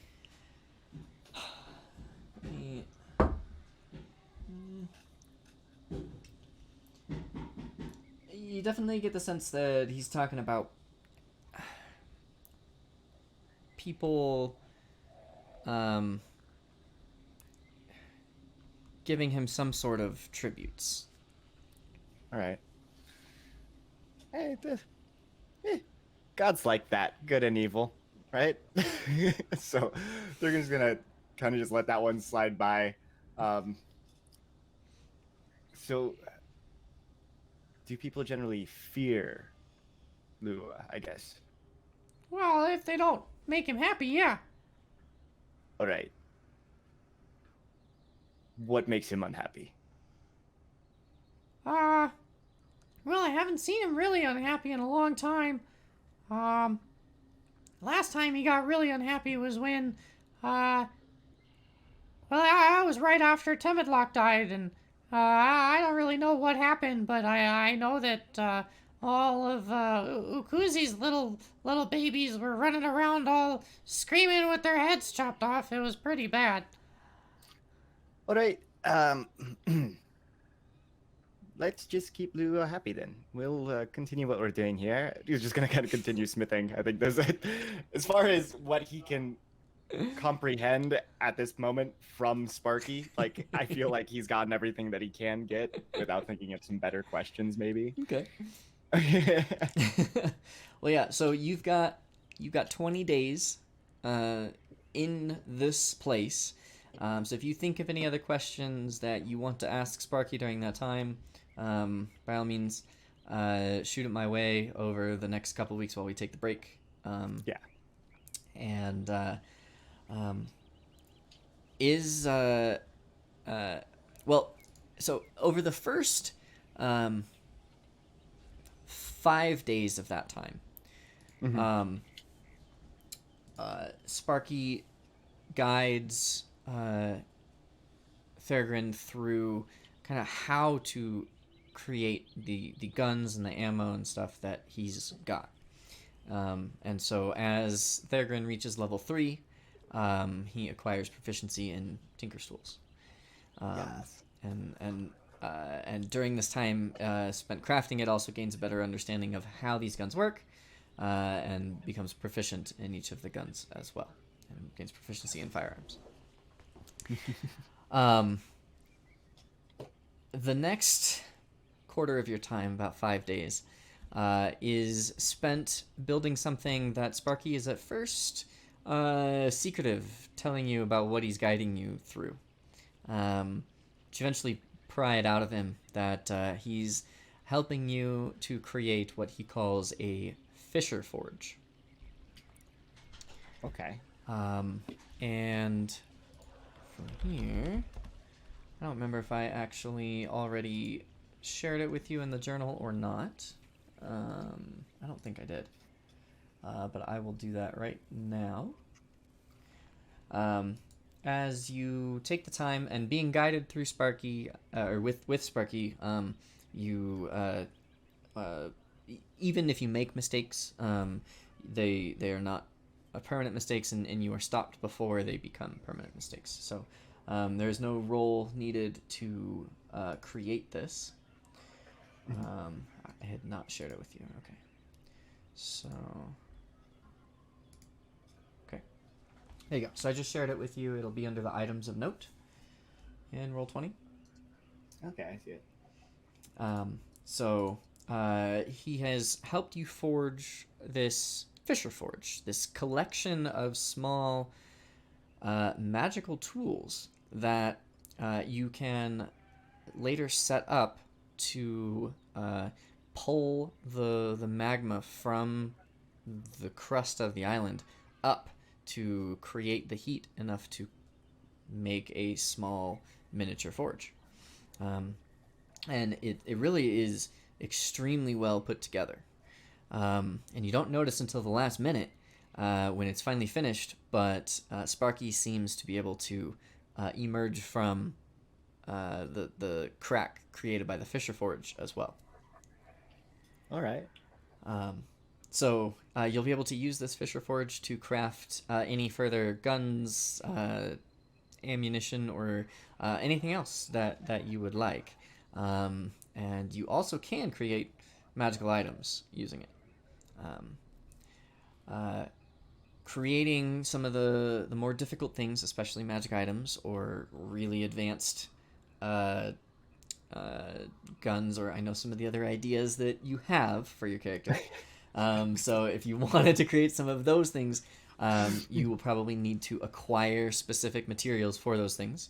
You definitely get the sense that he's talking about people giving him some sort of tributes. All right. Hey, God's like that, good and evil, right? So they're just gonna kind of just let that one slide by. So, do people generally fear Lua? I guess. Well, if they don't make him happy, yeah. All right. What makes him unhappy? Well, I haven't seen him really unhappy in a long time. Last time he got really unhappy was when, well, I was right after Temidlock died, and, I don't really know what happened, but I know that, all of, Ukuzi's little babies were running around all screaming with their heads chopped off. It was pretty bad. All right. Let's just keep Lua happy then. We'll continue what we're doing here. He's just gonna kind of continue smithing. I think that's it. As far as what he can comprehend at this moment from Sparky, like I feel like he's gotten everything that he can get without thinking of some better questions, maybe. Okay. Well, yeah. So you've got 20 days in this place. So if you think of any other questions that you want to ask Sparky during that time, by all means, shoot it my way over the next couple of weeks while we take the break. Yeah. And well, so over the first 5 days of that time, Mm-hmm. Sparky guides Theragon through kind of how to create the guns and the ammo and stuff that he's got. And so as Theragon reaches level 3, he acquires proficiency in Tinker's tools. Yes. And during this time spent crafting it, also gains a better understanding of how these guns work, and becomes proficient in each of the guns as well, and gains proficiency in firearms. the next quarter of your time, about 5 days, is spent building something that Sparky is at first secretive, telling you about what he's guiding you through. To eventually pry it out of him that he's helping you to create what he calls a Fisher Forge. Okay. And from here, I don't remember if I actually already shared it with you in the journal or not. I don't think I did. But I will do that right now. As you take the time and being guided through Sparky, or with Sparky, you even if you make mistakes, they are not permanent mistakes, and you are stopped before they become permanent mistakes. So there's no role needed to create this. I had not shared it with you. Okay. So. Okay. There you go. So I just shared it with you. It'll be under the items of note in Roll20. Okay, I see it. So he has helped you forge this Fisher Forge, this collection of small magical tools that you can later set up to pull the magma from the crust of the island up to create the heat enough to make a small miniature forge. And it really is extremely well put together. And you don't notice until the last minute when it's finally finished, but Sparky seems to be able to emerge from the crack created by the Fisher Forge as well. All right. So you'll be able to use this Fisher Forge to craft any further guns, ammunition, or anything else that you would like. And you also can create magical items using it. Creating some of the more difficult things, especially magic items or really advanced guns, or I know some of the other ideas that you have for your character. So if you wanted to create some of those things, you will probably need to acquire specific materials for those things.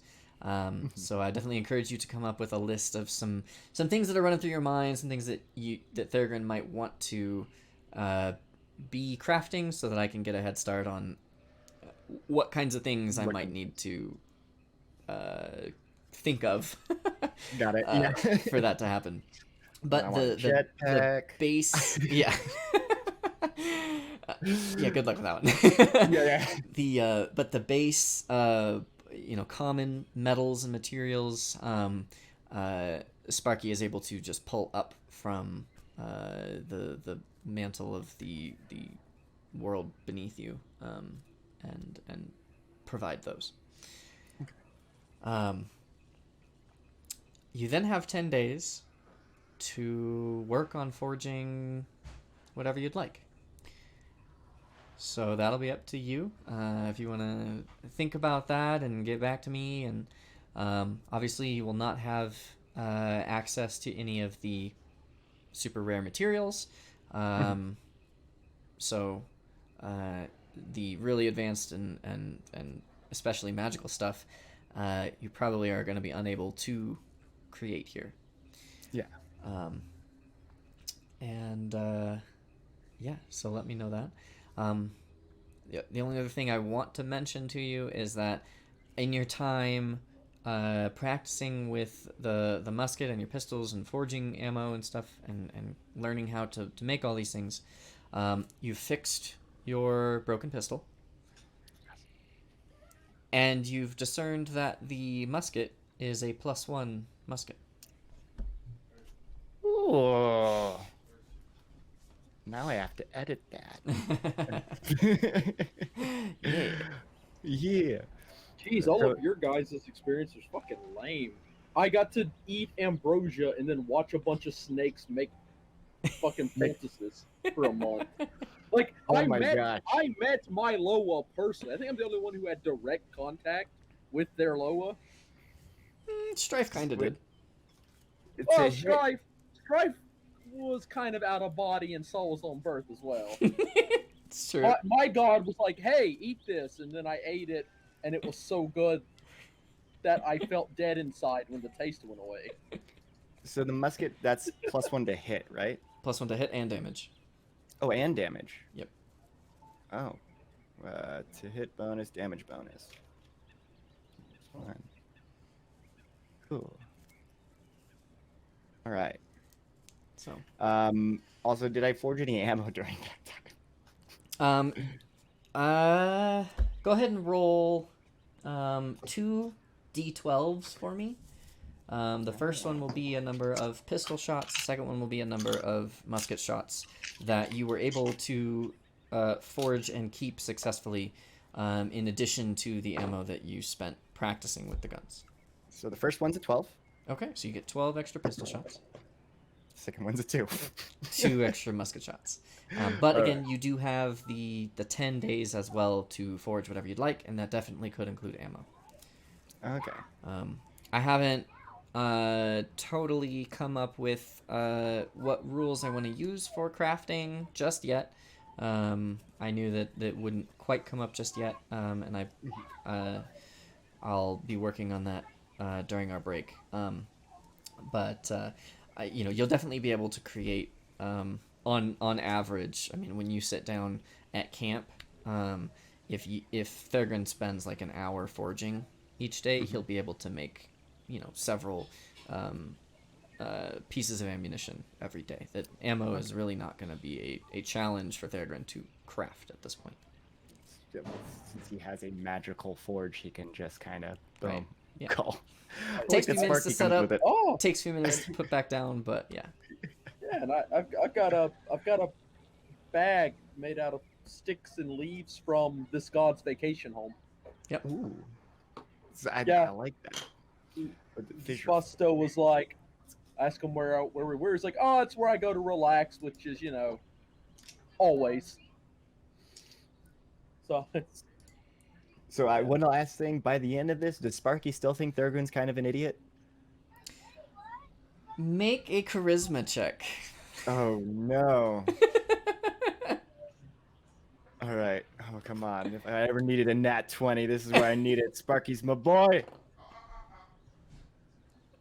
So I definitely encourage you to come up with a list of some things that are running through your mind, some things that Thurgood might want to be crafting, so that I can get a head start on what kinds of things I might need to think of. Got it. Yeah. For that to happen. But the base, yeah. Yeah, good luck with that one. Yeah. But the base, common metals and materials, Sparky is able to just pull up from the mantle of the world beneath you, and provide those. Okay. You then have 10 days to work on forging whatever you'd like. So that'll be up to you. If you want to think about that and get back to me, and obviously you will not have access to any of the super rare materials. So the really advanced and especially magical stuff, you probably are going to be unable to create here. Yeah. So let me know that. The only other thing I want to mention to you is that in your time practicing with the musket and your pistols and forging ammo and stuff, and learning how to make all these things, you've fixed your broken pistol, and you've discerned that the musket is a +1 musket. Ooh. Now I have to edit that. Yeah. Jeez, all of your guys' experience was fucking lame. I got to eat ambrosia and then watch a bunch of snakes make fucking poultices for a month. Like, I met my Loa personally. I think I'm the only one who had direct contact with their Loa. Strife kind of did. Well, Strife was kind of out of body and saw his own birth as well. It's true. My god was like, "Hey, eat this," and then I ate it, and it was so good that I felt dead inside when the taste went away. So the musket, that's +1 to hit, right? +1 to hit and damage. Oh, and damage. Yep. Oh. To hit bonus, damage bonus. Fine. Cool. All right. So. Also, did I forge any ammo during that time? Go ahead and roll 2 d12s for me. The first one will be a number of pistol shots. The second one will be a number of musket shots that you were able to forge and keep successfully, in addition to the ammo that you spent practicing with the guns. So the first one's a 12. Okay, so you get 12 extra pistol shots. Second one's a 2. 2 extra musket shots. But again, you do have the 10 days as well to forge whatever you'd like, and that definitely could include ammo. Okay. I haven't totally come up with what rules I want to use for crafting just yet. I knew that wouldn't quite come up just yet, and I'll be working on that during our break. But you'll definitely be able to create on average. I mean, when you sit down at camp, if Thurgon spends like an hour forging each day, he'll be able to make several pieces of ammunition every day. That ammo is really not going to be a challenge for Thurgon to craft at this point. Since he has a magical forge, he can just kind of Right. Yeah. call. Takes a few minutes to set up. Oh, Takes a few minutes to put back down, but yeah. yeah, and I've got a bag made out of sticks and leaves from this god's vacation home. Yep. Ooh. So I like that. But the fissure- Busto was like, ask him where we were. He's like, oh, it's where I go to relax, which is always. So it's. So one last thing. By the end of this, does Sparky still think Thurgon's kind of an idiot? Make a charisma check. Oh no. All right. Oh come on. If I ever needed a nat 20, this is where I need it. Sparky's my boy.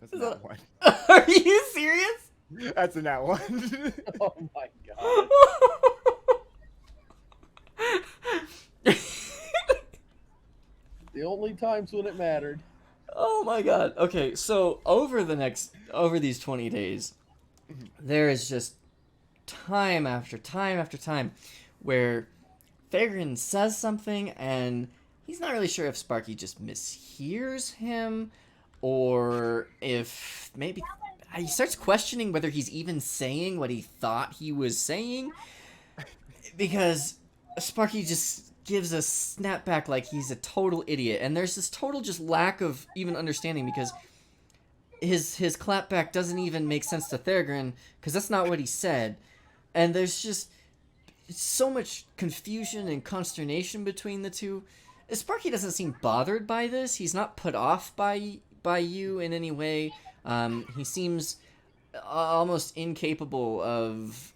That's not one. Are you serious? That's a nat 1. Oh my god. The only times when it mattered. Oh my god. Okay, so over these 20 days, there is just time after time after time where Thagrin says something and he's not really sure if Sparky just mishears him or if maybe he starts questioning whether he's even saying what he thought he was saying, because Sparky just gives a snapback like he's a total idiot, and there's this total just lack of even understanding because his clapback doesn't even make sense to Thagrin because that's not what he said, and there's just so much confusion and consternation between the two. Sparky doesn't seem bothered by this. He's not put off by you in any way. He seems almost incapable of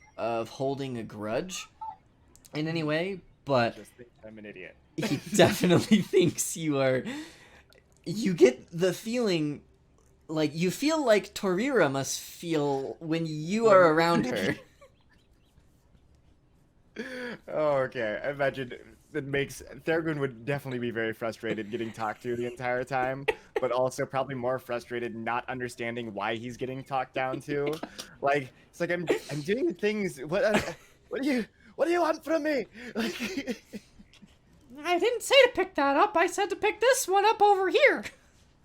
holding a grudge in any way, but Just think I'm an idiot. he definitely thinks you are. You get the feeling, like you feel like Torira must feel when you are around her. Oh, okay. I imagine Thurgon would definitely be very frustrated getting talked to the entire time, but also probably more frustrated not understanding why he's getting talked down to. Like it's like I'm doing things. What do you want from me? Like, I didn't say to pick that up. I said to pick this one up over here.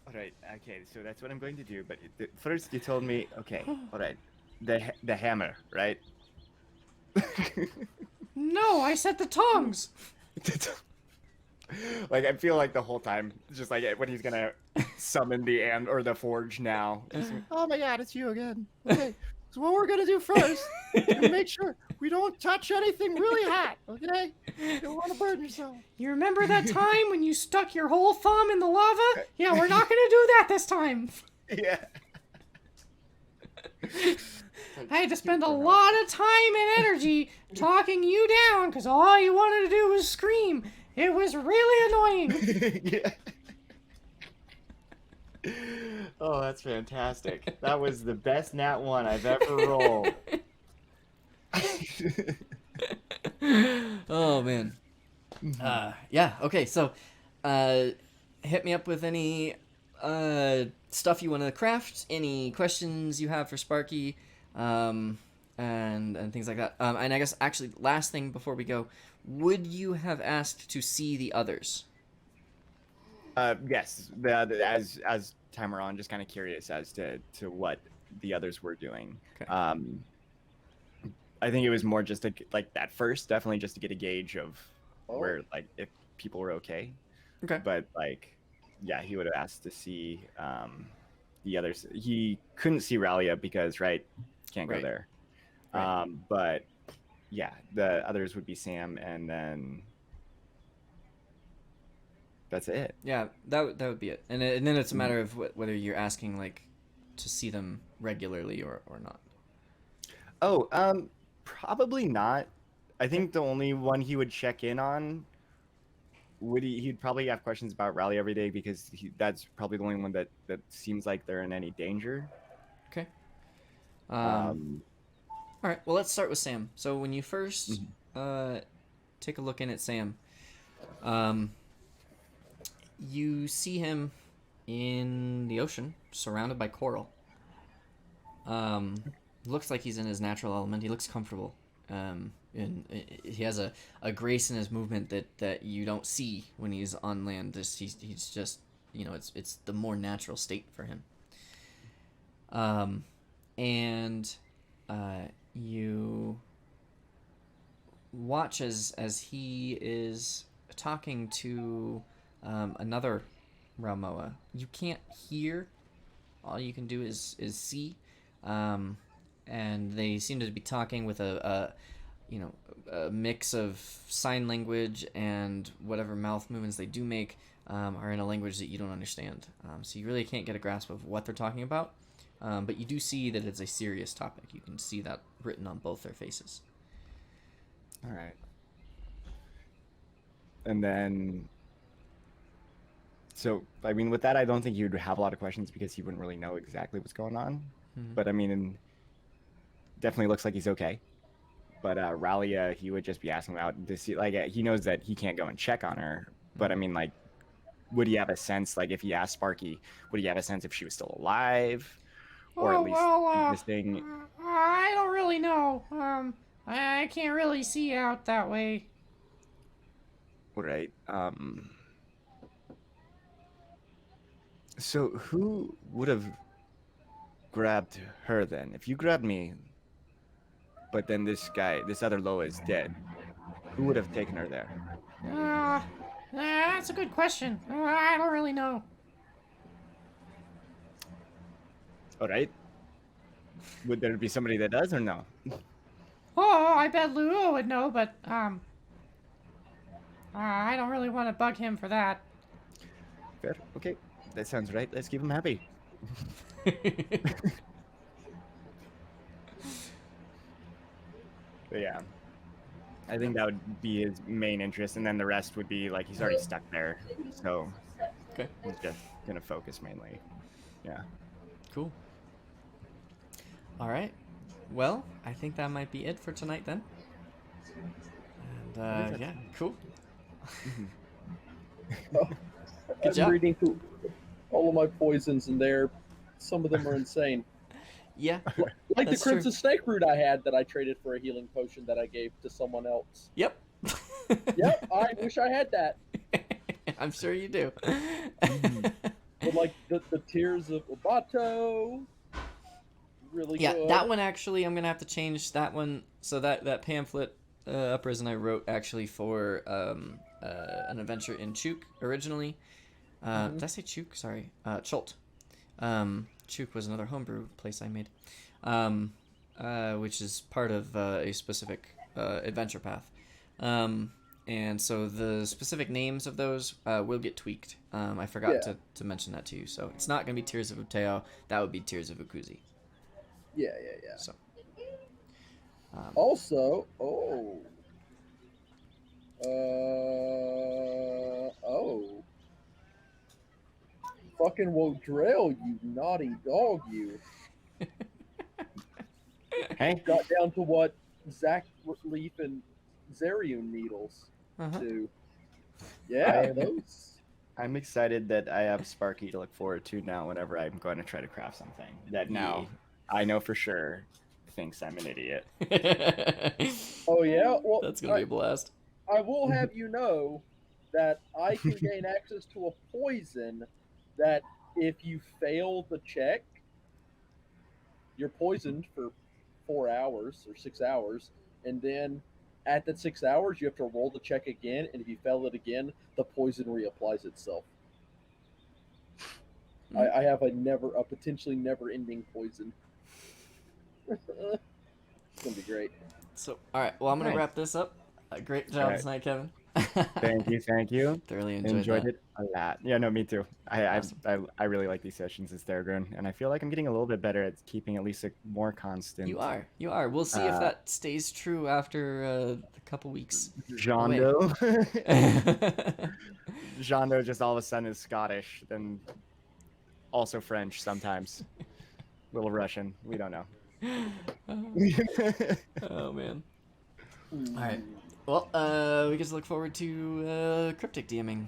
all right, okay. So that's what I'm going to do. But first, you told me, okay, all right, the hammer, right? No, I said the tongs. Like I feel like the whole time, just like when he's gonna summon the forge now. Oh my god, it's you again. Okay, so what we're gonna do first is make sure we don't touch anything really hot. Okay, you don't want to burn yourself. You remember that time when you stuck your whole thumb in the lava? Yeah, we're not gonna do that this time. Yeah. I had to spend a lot of time and energy talking you down because all you wanted to do was scream. It was really annoying. Yeah. Oh, that's fantastic. That was the best nat 1 I've ever rolled. Oh man. Yeah. Okay. So, hit me up with any stuff you want to craft. Any questions you have for Sparky, and things like that. And I guess actually, last thing before we go, would you have asked to see the others? Yes. As time went on, just kind of curious as to what the others were doing. Okay. I think it was more just like at first, definitely just to get a gauge of where, like, if people were okay. Okay. But like, yeah, he would have asked to see the others. He couldn't see Ralia because can't go Right. there. Right. But yeah, the others would be Sam, and then that's it. Yeah, that would be it. And then it's a matter of whether you're asking like to see them regularly or not. Oh, probably not. I think the only one he would check in on he'd probably have questions about Raleigh every day because that's probably the only one that seems like they're in any danger. Okay. All right. Well, let's start with Sam. So when you first take a look in at Sam, you see him in the ocean, surrounded by coral. Looks like he's in his natural element. He looks comfortable. And he has a grace in his movement that you don't see when he's on land. He's just, it's the more natural state for him. And you watch as he is talking to another Raumoa. You can't hear. All you can do is see. And they seem to be talking with a mix of sign language and whatever mouth movements they do make are in a language that you don't understand. So you really can't get a grasp of what they're talking about. But you do see that it's a serious topic. You can see that written on both their faces. All right. And then, so, I mean, with that, I don't think he would have a lot of questions because he wouldn't really know exactly what's going on. Mm-hmm. But I mean, definitely looks like he's okay. But Ralia, he would just be asking about to see, like, he knows that he can't go and check on her. But I mean, like, would he have a sense, like, if he asked Sparky, would he have a sense if she was still alive? Or at least existing? I don't really know. I can't really see out that way. Right. So who would have grabbed her then? If you grabbed me, but then this other Loa is dead, who would have taken her there? That's a good question. I don't really know. All right. Would there be somebody that does or no? Oh, I bet Luo would know, but I don't really want to bug him for that. Fair. Okay. That sounds right. Let's keep him happy. But yeah, I think that would be his main interest, and then the rest would be like he's already stuck there, so Okay. he's just gonna focus mainly. Yeah. Cool. All right. Well, I think that might be it for tonight then. And yeah, cool. I'm job. reading through all of my poisons, and some of them are insane. Yeah. Like the That's true. Crimson Snake Root I had that I traded for a healing potion that I gave to someone else. Yep. Yep, I wish I had that. I'm sure you do. But like the Tears of Obato, really Yeah, good. that one actually, I'm gonna have to change that one. So that pamphlet Uprising I wrote actually for an adventure in Chuk originally. Did I say Chuk? Sorry, Chult. Chuk was another homebrew place I made, which is part of a specific adventure path. And so the specific names of those will get tweaked. I forgot to mention that to you. So it's not going to be Tears of Uteo. That would be Tears of Ukuzi. Yeah. So, Also, fucking Wodrell, you naughty dog, you. Hey, Got down to what Zach Leaf and Zarian needles do. Yeah, those. I'm excited that I have Sparky to look forward to now whenever I'm going to try to craft something that now I know for sure thinks I'm an idiot. Oh yeah, well that's gonna be a blast. I will have you know that I can gain access to a poison that if you fail the check, you're poisoned for 4 hours or 6 hours, and then at that 6 hours you have to roll the check again, and if you fail it again, the poison reapplies itself. I have a potentially never-ending poison. It's gonna be great. So, all right. Well, I'm gonna Nice. wrap this up. Great job Right. tonight, Kevin. Thank you. Thoroughly enjoyed that. it a lot. Yeah, no, me too. Awesome. I really like these sessions as Theragun, and I feel like I'm getting a little bit better at keeping at least a more constant. You are. We'll see if that stays true after a couple weeks. Jondo. Jondo just all of a sudden is Scottish, then also French sometimes. Little Russian. We don't know. Oh man. All right. Well, we get to look forward to cryptic DMing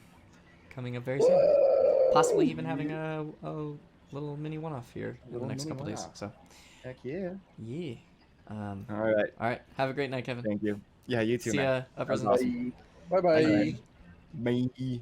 coming up very soon. Possibly even having a little mini one-off here in the next couple days. So. Heck yeah. Yeah. All right. All right. Have a great night, Kevin. Thank you. Yeah, you too, See man. ya. Uppers and Bye. Bye. Bye.